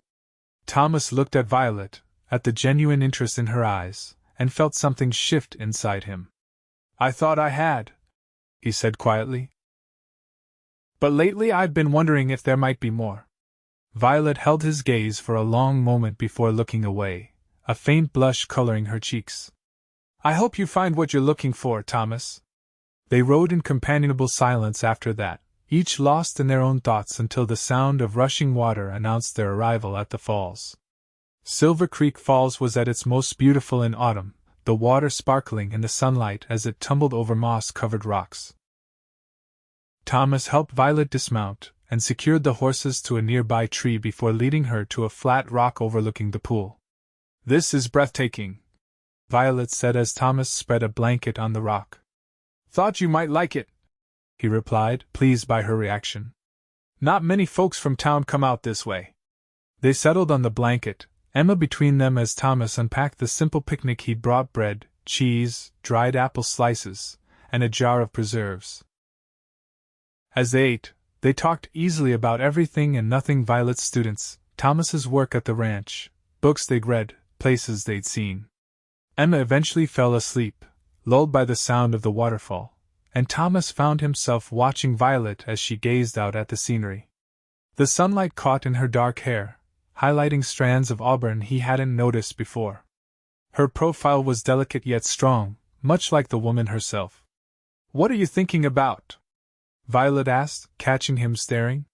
Thomas looked at Violet, at the genuine interest in her eyes, and felt something shift inside him. I thought I had, he said quietly. But lately I've been wondering if there might be more. Violet held his gaze for a long moment before looking away, a faint blush coloring her cheeks. I hope you find what you're looking for, Thomas. They rode in companionable silence after that, each lost in their own thoughts until the sound of rushing water announced their arrival at the falls. Silver Creek Falls was at its most beautiful in autumn, the water sparkling in the sunlight as it tumbled over moss-covered rocks. Thomas helped Violet dismount, and secured the horses to a nearby tree before leading her to a flat rock overlooking the pool. This is breathtaking, Violet said as Thomas spread a blanket on the rock. Thought you might like it, he replied, pleased by her reaction. Not many folks from town come out this way. They settled on the blanket, Emma between them as Thomas unpacked the simple picnic he'd brought: bread, cheese, dried apple slices, and a jar of preserves. As they ate, they talked easily about everything and nothing: Violet's students, Thomas's work at the ranch, books they'd read, places they'd seen. Emma eventually fell asleep, lulled by the sound of the waterfall, and Thomas found himself watching Violet as she gazed out at the scenery. The sunlight caught in her dark hair, highlighting strands of auburn he hadn't noticed before. Her profile was delicate yet strong, much like the woman herself. What are you thinking about? Violet asked, catching him staring.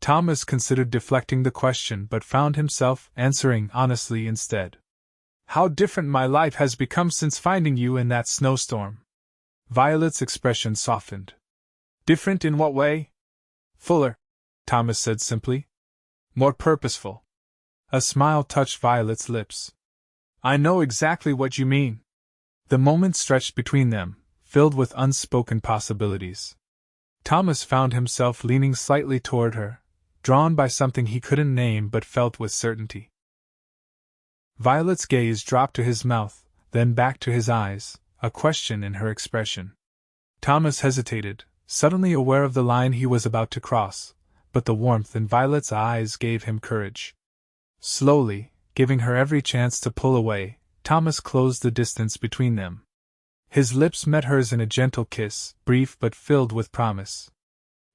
Thomas considered deflecting the question but found himself answering honestly instead. How different my life has become since finding you in that snowstorm. Violet's expression softened. Different in what way? Fuller, Thomas said simply. More purposeful. A smile touched Violet's lips. I know exactly what you mean. The moment stretched between them, filled with unspoken possibilities. Thomas found himself leaning slightly toward her, drawn by something he couldn't name but felt with certainty. Violet's gaze dropped to his mouth, then back to his eyes, a question in her expression. Thomas hesitated, suddenly aware of the line he was about to cross, but the warmth in Violet's eyes gave him courage. Slowly, giving her every chance to pull away, Thomas closed the distance between them. His lips met hers in a gentle kiss, brief but filled with promise.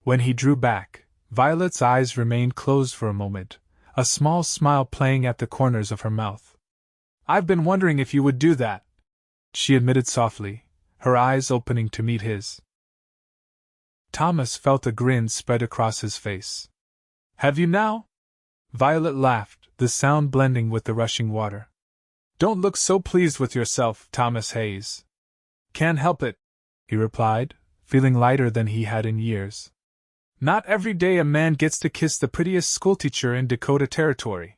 When he drew back, Violet's eyes remained closed for a moment, a small smile playing at the corners of her mouth. "I've been wondering if you would do that," she admitted softly, her eyes opening to meet his. Thomas felt a grin spread across his face. "Have you now?" Violet laughed, the sound blending with the rushing water. "Don't look so pleased with yourself, Thomas Hayes." "Can't help it," he replied, feeling lighter than he had in years. "Not every day a man gets to kiss the prettiest schoolteacher in Dakota Territory."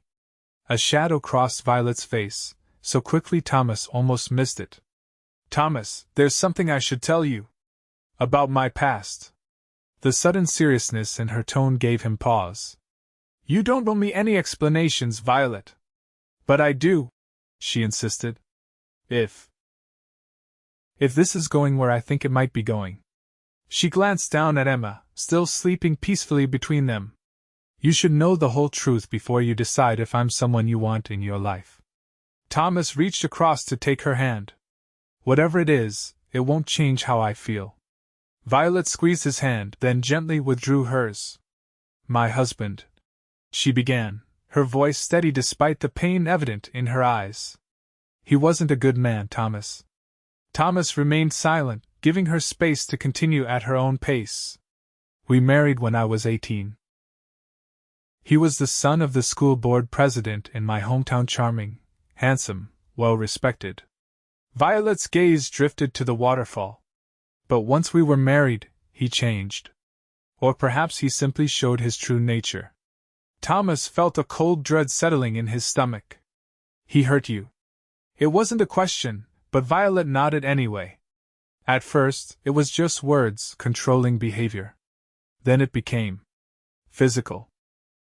A shadow crossed Violet's face, so quickly Thomas almost missed it. "Thomas, there's something I should tell you. About my past." The sudden seriousness in her tone gave him pause. "You don't owe me any explanations, Violet." "But I do," she insisted. If this is going where I think it might be going." She glanced down at Emma, still sleeping peacefully between them. "You should know the whole truth before you decide if I'm someone you want in your life." Thomas reached across to take her hand. "Whatever it is, it won't change how I feel." Violet squeezed his hand, then gently withdrew hers. "My husband," she began, her voice steady despite the pain evident in her eyes. "He wasn't a good man, Thomas." Thomas remained silent, giving her space to continue at her own pace. "We married when I was 18. He was the son of the school board president in my hometown, charming, handsome, well-respected." Violet's gaze drifted to the waterfall. "But once we were married, he changed. Or perhaps he simply showed his true nature." Thomas felt a cold dread settling in his stomach. "He hurt you?" It wasn't a question, but Violet nodded anyway. At first, it was just words controlling behavior. Then it became physical.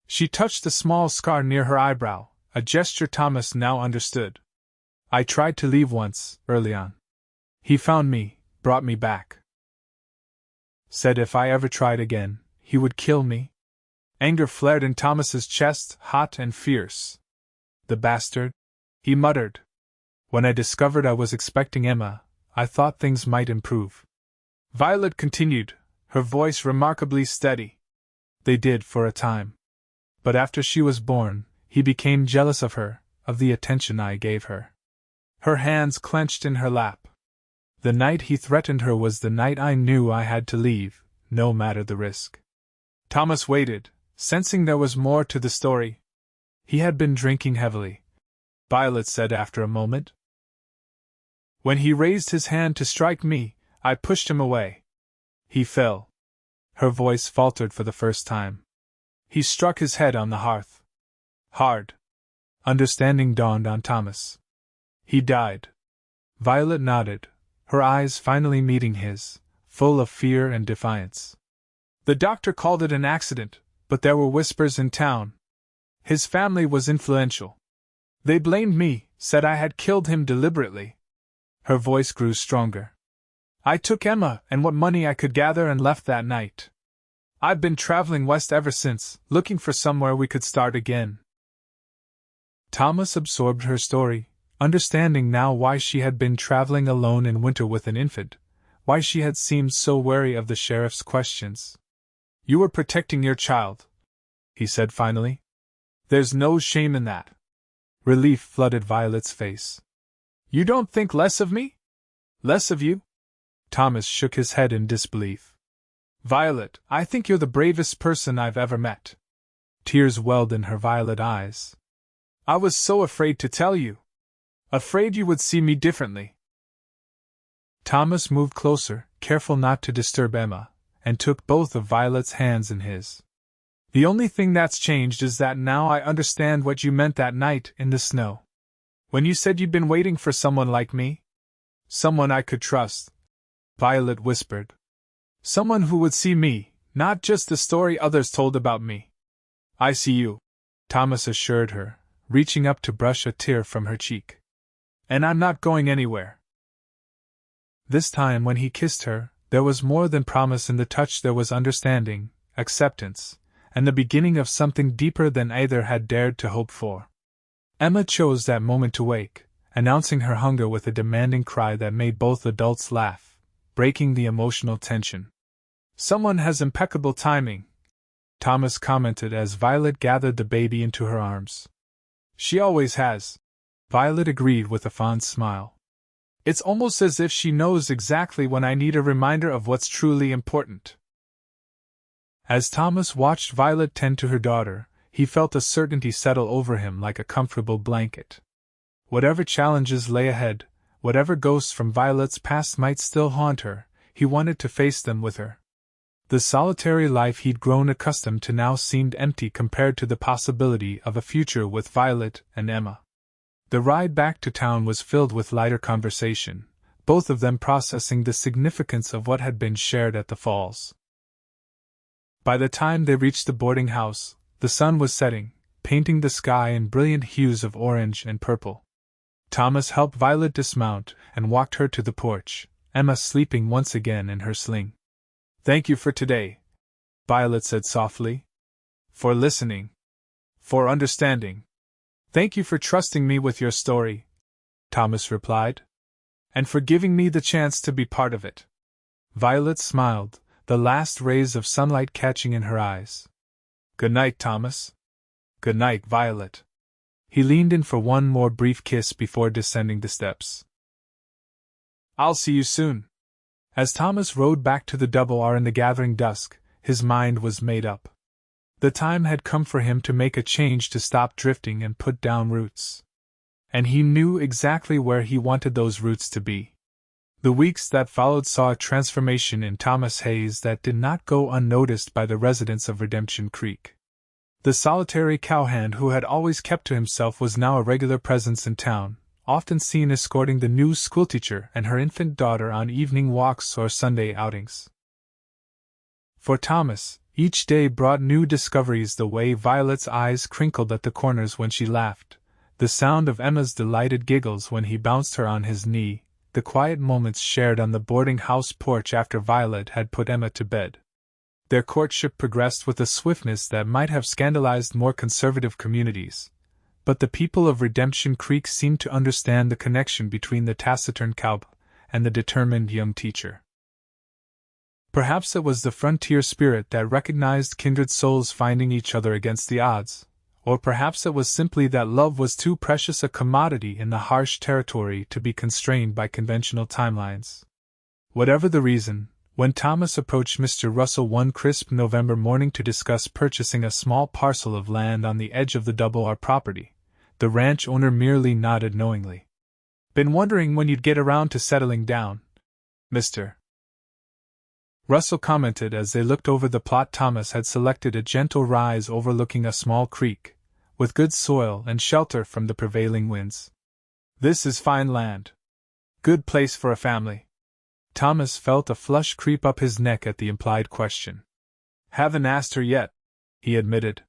She touched a small scar near her eyebrow, a gesture Thomas now understood. "I tried to leave once, early on. He found me, brought me back. Said if I ever tried again, he would kill me." Anger flared in Thomas's chest, hot and fierce. "The bastard," he muttered. "When I discovered I was expecting Emma, I thought things might improve." Violet continued, her voice remarkably steady. "They did for a time. But after she was born, he became jealous of her, of the attention I gave her." Her hands clenched in her lap. "The night he threatened her was the night I knew I had to leave, no matter the risk." Thomas waited, sensing there was more to the story. "He had been drinking heavily," Violet said after a moment. "When he raised his hand to strike me, I pushed him away. He fell." Her voice faltered for the first time. "He struck his head on the hearth. Hard." Understanding dawned on Thomas. "He died." Violet nodded, her eyes finally meeting his, full of fear and defiance. "The doctor called it an accident, but there were whispers in town. His family was influential. They blamed me, said I had killed him deliberately." Her voice grew stronger. "I took Emma and what money I could gather and left that night. I've been traveling west ever since, looking for somewhere we could start again." Thomas absorbed her story, understanding now why she had been traveling alone in winter with an infant, why she had seemed so wary of the sheriff's questions. "You were protecting your child," he said finally. "There's no shame in that." Relief flooded Violet's face. "You don't think less of me? Less of you?" Thomas shook his head in disbelief. "Violet, I think you're the bravest person I've ever met." Tears welled in her violet eyes. "I was so afraid to tell you. Afraid you would see me differently." Thomas moved closer, careful not to disturb Emma, and took both of Violet's hands in his. "The only thing that's changed is that now I understand what you meant that night in the snow. When you said you'd been waiting for someone like me? Someone I could trust," Violet whispered. "Someone who would see me, not just the story others told about me." "I see you," Thomas assured her, reaching up to brush a tear from her cheek. "And I'm not going anywhere." This time when he kissed her, There was more than promise in the touch, there was understanding, acceptance, and the beginning of something deeper than either had dared to hope for. Emma chose that moment to wake, announcing her hunger with a demanding cry that made both adults laugh, breaking the emotional tension. "Someone has impeccable timing," Thomas commented as Violet gathered the baby into her arms. "She always has," Violet agreed with a fond smile. "It's almost as if she knows exactly when I need a reminder of what's truly important." As Thomas watched Violet tend to her daughter, he felt a certainty settle over him like a comfortable blanket. Whatever challenges lay ahead, whatever ghosts from Violet's past might still haunt her, he wanted to face them with her. The solitary life he'd grown accustomed to now seemed empty compared to the possibility of a future with Violet and Emma. The ride back to town was filled with lighter conversation, both of them processing the significance of what had been shared at the falls. By the time they reached the boarding house, the sun was setting, painting the sky in brilliant hues of orange and purple. Thomas helped Violet dismount and walked her to the porch, Emma sleeping once again in her sling. "Thank you for today," Violet said softly. "For listening. For understanding. Thank you for trusting me with your story," Thomas replied. "And for giving me the chance to be part of it." Violet smiled, the last rays of sunlight catching in her eyes. "Good night, Thomas." "Good night, Violet." He leaned in for one more brief kiss before descending the steps. "I'll see you soon." As Thomas rode back to the Double R in the gathering dusk, his mind was made up. The time had come for him to make a change, to stop drifting and put down roots. And he knew exactly where he wanted those roots to be. The weeks that followed saw a transformation in Thomas Hayes that did not go unnoticed by the residents of Redemption Creek. The solitary cowhand who had always kept to himself was now a regular presence in town, often seen escorting the new schoolteacher and her infant daughter on evening walks or Sunday outings. For Thomas, each day brought new discoveries, the way Violet's eyes crinkled at the corners when she laughed, the sound of Emma's delighted giggles when he bounced her on his knee, the quiet moments shared on the boarding house porch after Violet had put Emma to bed. Their courtship progressed with a swiftness that might have scandalized more conservative communities, but the people of Redemption Creek seemed to understand the connection between the taciturn cowboy and the determined young teacher. Perhaps it was the frontier spirit that recognized kindred souls finding each other against the odds, or perhaps it was simply that love was too precious a commodity in the harsh territory to be constrained by conventional timelines. Whatever the reason, when Thomas approached Mr. Russell one crisp November morning to discuss purchasing a small parcel of land on the edge of the Double R property, the ranch owner merely nodded knowingly. "Been wondering when you'd get around to settling down, Mr. Russell commented as they looked over the plot. Thomas had selected a gentle rise overlooking a small creek, with good soil and shelter from the prevailing winds. "This is fine land. Good place for a family." Thomas felt a flush creep up his neck at the implied question. "Haven't asked her yet," he admitted.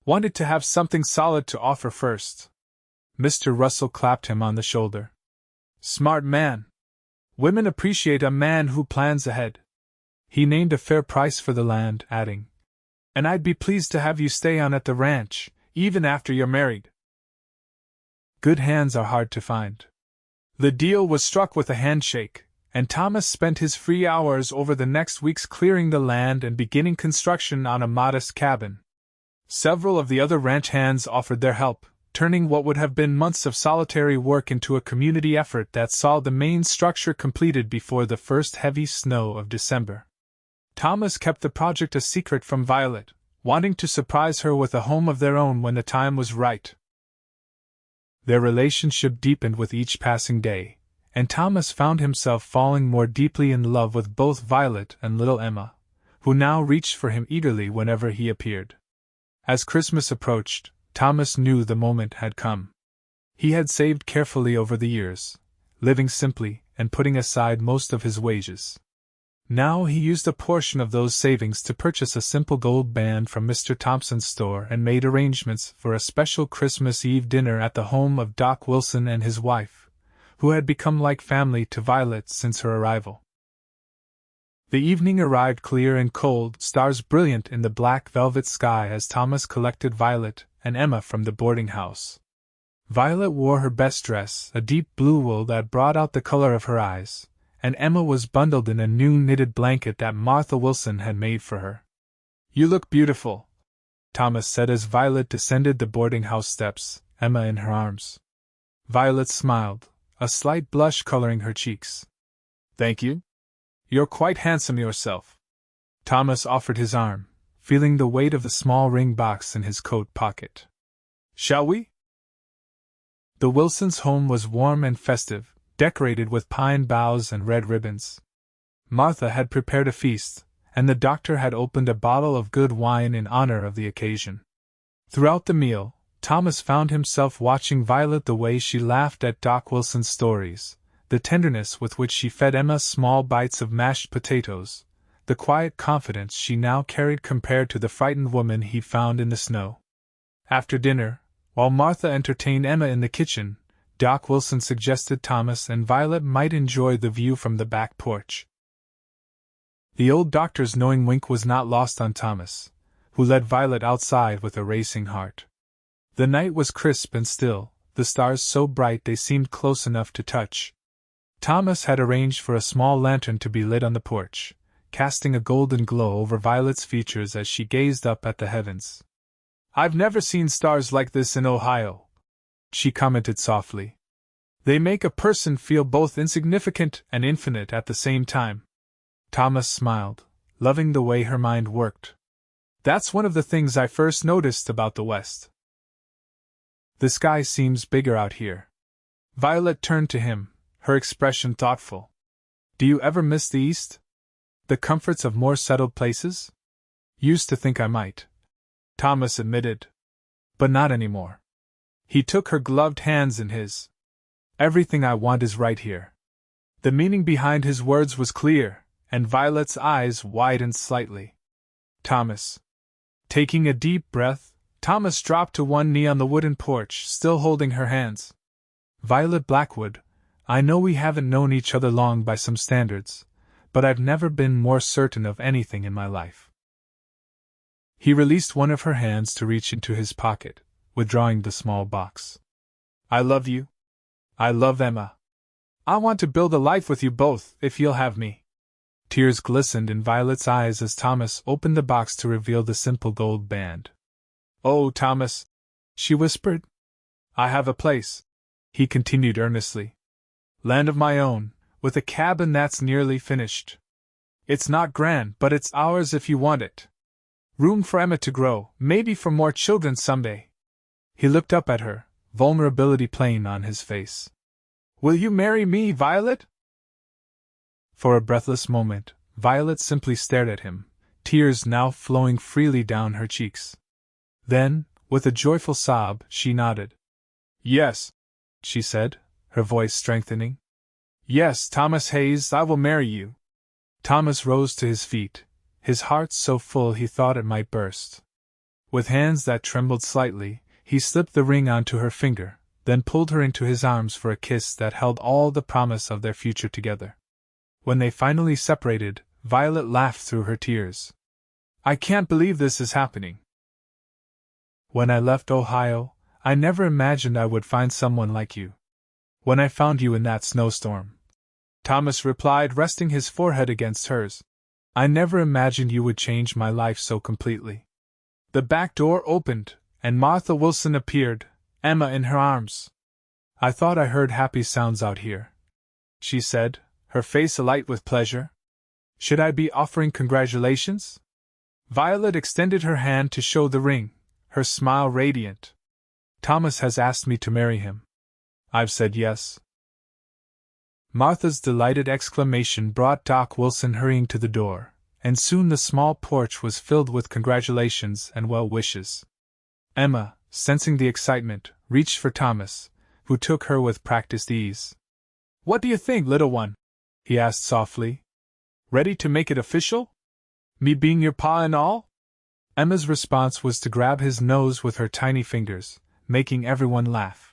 "Wanted to have something solid to offer first." Mr. Russell clapped him on the shoulder. "Smart man. Women appreciate a man who plans ahead." He named a fair price for the land, adding, "And I'd be pleased to have you stay on at the ranch, even after you're married." Good hands are hard to find. The deal was struck with a handshake, and Thomas spent his free hours over the next weeks clearing the land and beginning construction on a modest cabin. Several of the other ranch hands offered their help, turning what would have been months of solitary work into a community effort that saw the main structure completed before the first heavy snow of December. Thomas kept the project a secret from Violet, wanting to surprise her with a home of their own when the time was right. Their relationship deepened with each passing day, and Thomas found himself falling more deeply in love with both Violet and little Emma, who now reached for him eagerly whenever he appeared. As Christmas approached, Thomas knew the moment had come. He had saved carefully over the years, living simply and putting aside most of his wages. Now he used a portion of those savings to purchase a simple gold band from Mr. Thompson's store and made arrangements for a special Christmas Eve dinner at the home of Doc Wilson and his wife, who had become like family to Violet since her arrival. The evening arrived clear and cold, stars brilliant in the black velvet sky as Thomas collected Violet and Emma from the boarding house. Violet wore her best dress, a deep blue wool that brought out the color of her eyes, and Emma was bundled in a new knitted blanket that Martha Wilson had made for her. "You look beautiful," Thomas said as Violet descended the boarding house steps, Emma in her arms. Violet smiled, a slight blush coloring her cheeks. "Thank you. You're quite handsome yourself." Thomas offered his arm, feeling the weight of the small ring box in his coat pocket. "Shall we?" The Wilsons' home was warm and festive, decorated with pine boughs and red ribbons. Martha had prepared a feast, and the doctor had opened a bottle of good wine in honor of the occasion. Throughout the meal, Thomas found himself watching Violet, the way she laughed at Doc Wilson's stories, the tenderness with which she fed Emma small bites of mashed potatoes, the quiet confidence she now carried compared to the frightened woman he found in the snow. After dinner, while Martha entertained Emma in the kitchen, Doc Wilson suggested Thomas and Violet might enjoy the view from the back porch. The old doctor's knowing wink was not lost on Thomas, who led Violet outside with a racing heart. The night was crisp and still, the stars so bright they seemed close enough to touch. Thomas had arranged for a small lantern to be lit on the porch, casting a golden glow over Violet's features as she gazed up at the heavens. "I've never seen stars like this in Ohio," she commented softly. "They make a person feel both insignificant and infinite at the same time." Thomas smiled, loving the way her mind worked. "That's one of the things I first noticed about the West. The sky seems bigger out here." Violet turned to him, her expression thoughtful. "Do you ever miss the East? The comforts of more settled places?" "Used to think I might," Thomas admitted. "But not anymore." He took her gloved hands in his. "Everything I want is right here." The meaning behind his words was clear, and Violet's eyes widened slightly. "Thomas." Taking a deep breath, Thomas dropped to one knee on the wooden porch, still holding her hands. "Violet Blackwood, I know we haven't known each other long by some standards, but I've never been more certain of anything in my life." He released one of her hands to reach into his pocket, withdrawing the small box. "I love you. I love Emma. I want to build a life with you both, if you'll have me." Tears glistened in Violet's eyes as Thomas opened the box to reveal the simple gold band. "Oh, Thomas," she whispered. "I have a place," he continued earnestly. "Land of my own, with a cabin that's nearly finished. It's not grand, but it's ours if you want it. Room for Emma to grow, maybe for more children someday." He looked up at her, vulnerability plain on his face. "Will you marry me, Violet?" For a breathless moment, Violet simply stared at him, tears now flowing freely down her cheeks. Then, with a joyful sob, she nodded. "Yes," she said, her voice strengthening. "Yes, Thomas Hayes, I will marry you." Thomas rose to his feet, his heart so full he thought it might burst. With hands that trembled slightly, he slipped the ring onto her finger, then pulled her into his arms for a kiss that held all the promise of their future together. When they finally separated, Violet laughed through her tears. "I can't believe this is happening. When I left Ohio, I never imagined I would find someone like you. When I found you in that snowstorm," Thomas replied, resting his forehead against hers, "I never imagined you would change my life so completely." The back door opened, and Martha Wilson appeared, Emma in her arms. "I thought I heard happy sounds out here," she said, her face alight with pleasure. "Should I be offering congratulations?" Violet extended her hand to show the ring, her smile radiant. "Thomas has asked me to marry him. I've said yes." Martha's delighted exclamation brought Doc Wilson hurrying to the door, and soon the small porch was filled with congratulations and well wishes. Emma, sensing the excitement, reached for Thomas, who took her with practiced ease. "What do you think, little one?" he asked softly. "Ready to make it official? Me being your pa and all?" Emma's response was to grab his nose with her tiny fingers, making everyone laugh.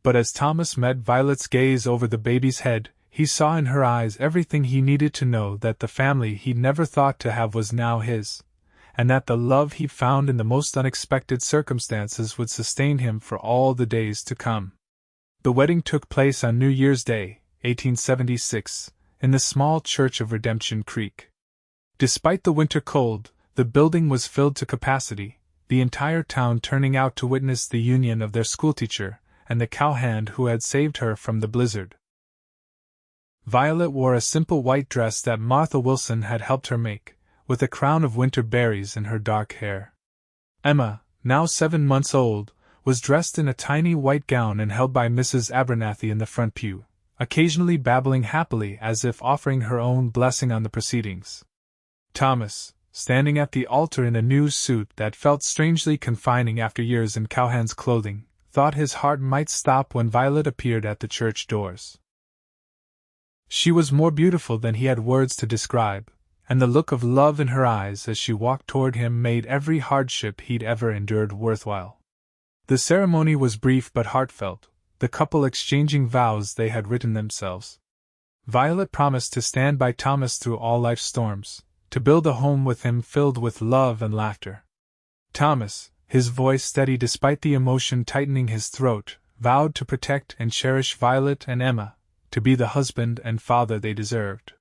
But as Thomas met Violet's gaze over the baby's head, He saw in her eyes everything he needed to know, that the family he'd never thought to have was now his, and that the love he'd found in the most unexpected circumstances would sustain him for all the days to come. The wedding took place on New Year's Day, 1876, in the small church of Redemption Creek. Despite the winter cold, the building was filled to capacity, the entire town turning out to witness the union of their schoolteacher and the cowhand who had saved her from the blizzard. Violet wore a simple white dress that Martha Wilson had helped her make, with a crown of winter berries in her dark hair. Emma, now 7 months old, was dressed in a tiny white gown and held by Mrs. Abernathy in the front pew, occasionally babbling happily as if offering her own blessing on the proceedings. Thomas, standing at the altar in a new suit that felt strangely confining after years in cowhand's clothing, thought his heart might stop when Violet appeared at the church doors. She was more beautiful than he had words to describe, and the look of love in her eyes as she walked toward him made every hardship he'd ever endured worthwhile. The ceremony was brief but heartfelt, the couple exchanging vows they had written themselves. Violet promised to stand by Thomas through all life's storms, to build a home with him filled with love and laughter. Thomas, his voice steady despite the emotion tightening his throat, vowed to protect and cherish Violet and Emma, to be the husband and father they deserved.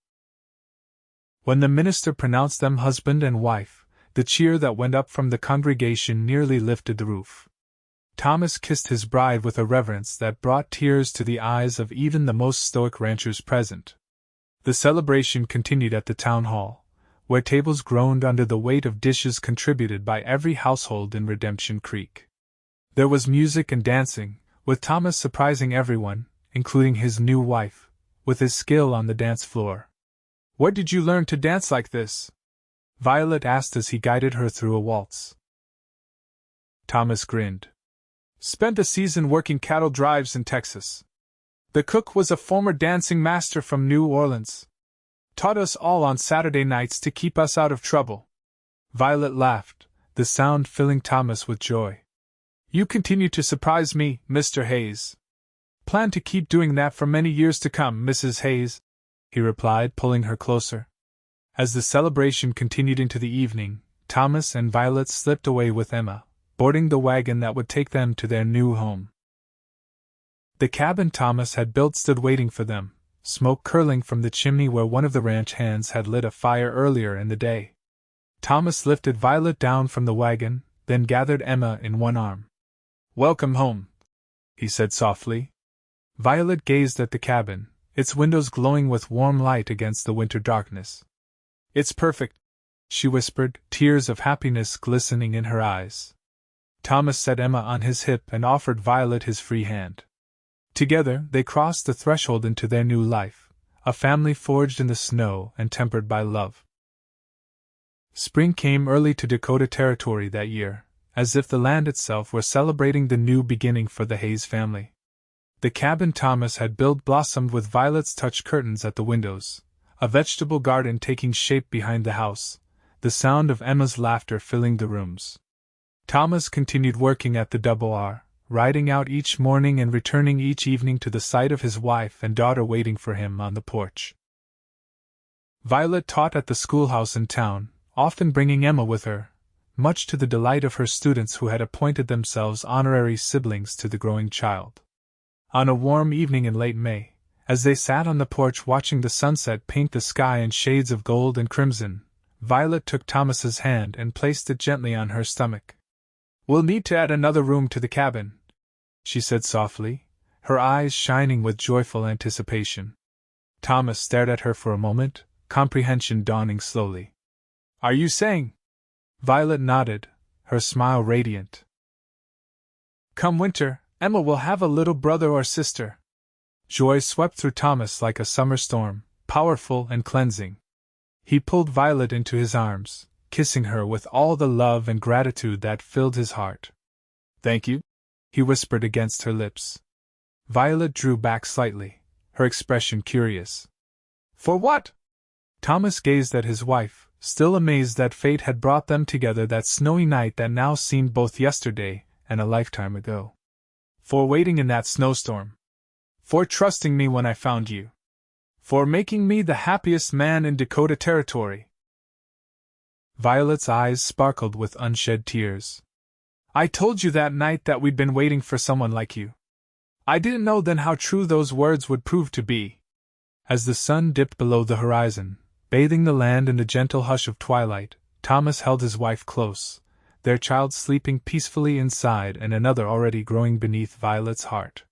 When the minister pronounced them husband and wife, the cheer that went up from the congregation nearly lifted the roof. Thomas kissed his bride with a reverence that brought tears to the eyes of even the most stoic ranchers present. The celebration continued at the town hall, where tables groaned under the weight of dishes contributed by every household in Redemption Creek. There was music and dancing, with Thomas surprising everyone, including his new wife, with his skill on the dance floor. "Where did you learn to dance like this?" Violet asked as he guided her through a waltz. Thomas grinned. "Spent a season working cattle drives in Texas. The cook was a former dancing master from New Orleans. Taught us all on Saturday nights to keep us out of trouble." Violet laughed, the sound filling Thomas with joy. "You continue to surprise me, Mr. Hayes." "Plan to keep doing that for many years to come, Mrs. Hayes," he replied, pulling her closer. As the celebration continued into the evening, Thomas and Violet slipped away with Emma, boarding the wagon that would take them to their new home. The cabin Thomas had built stood waiting for them, smoke curling from the chimney where one of the ranch hands had lit a fire earlier in the day. Thomas lifted Violet down from the wagon, then gathered Emma in one arm. "Welcome home," he said softly. Violet gazed at the cabin, its windows glowing with warm light against the winter darkness. "It's perfect," she whispered, tears of happiness glistening in her eyes. Thomas set Emma on his hip and offered Violet his free hand. Together they crossed the threshold into their new life, a family forged in the snow and tempered by love. Spring came early to Dakota Territory that year, as if the land itself were celebrating the new beginning for the Hayes family. The cabin Thomas had built blossomed with Violet's touch curtains at the windows, a vegetable garden taking shape behind the house, the sound of Emma's laughter filling the rooms. Thomas continued working at the Double R, riding out each morning and returning each evening to the sight of his wife and daughter waiting for him on the porch. Violet taught at the schoolhouse in town, often bringing Emma with her, much to the delight of her students who had appointed themselves honorary siblings to the growing child. On a warm evening in late May, as they sat on the porch watching the sunset paint the sky in shades of gold and crimson, Violet took Thomas's hand and placed it gently on her stomach. "We'll need to add another room to the cabin," she said softly, her eyes shining with joyful anticipation. Thomas stared at her for a moment, comprehension dawning slowly. "Are you saying?" Violet nodded, her smile radiant. "Come winter, Emma will have a little brother or sister." Joy swept through Thomas like a summer storm, powerful and cleansing. He pulled Violet into his arms, kissing her with all the love and gratitude that filled his heart. "Thank you," he whispered against her lips. Violet drew back slightly, her expression curious. "For what?" Thomas gazed at his wife, still amazed that fate had brought them together that snowy night that now seemed both yesterday and a lifetime ago. "For waiting in that snowstorm. For trusting me when I found you." for making me the happiest man in Dakota Territory." Violet's eyes sparkled with unshed tears. "I told you that night that we'd been waiting for someone like you. I didn't know then how true those words would prove to be." As the sun dipped below the horizon, bathing the land in the gentle hush of twilight, Thomas held his wife close, their child sleeping peacefully inside and another already growing beneath Violet's heart.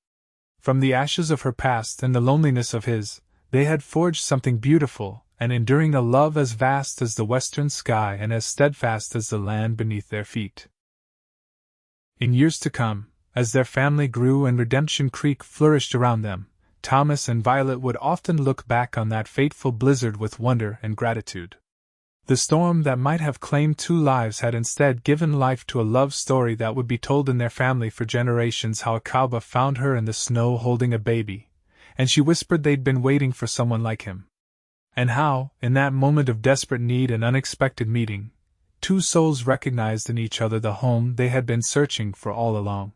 From the ashes of her past and the loneliness of his, they had forged something beautiful and enduring, a love as vast as the western sky and as steadfast as the land beneath their feet. In years to come, as their family grew and Redemption Creek flourished around them, Thomas and Violet would often look back on that fateful blizzard with wonder and gratitude. The storm that might have claimed 2 lives had instead given life to a love story that would be told in their family for generations. How a cowboy found her in the snow holding a baby, and she whispered they'd been waiting for someone like him. And how, in that moment of desperate need and unexpected meeting, 2 souls recognized in each other the home they had been searching for all along.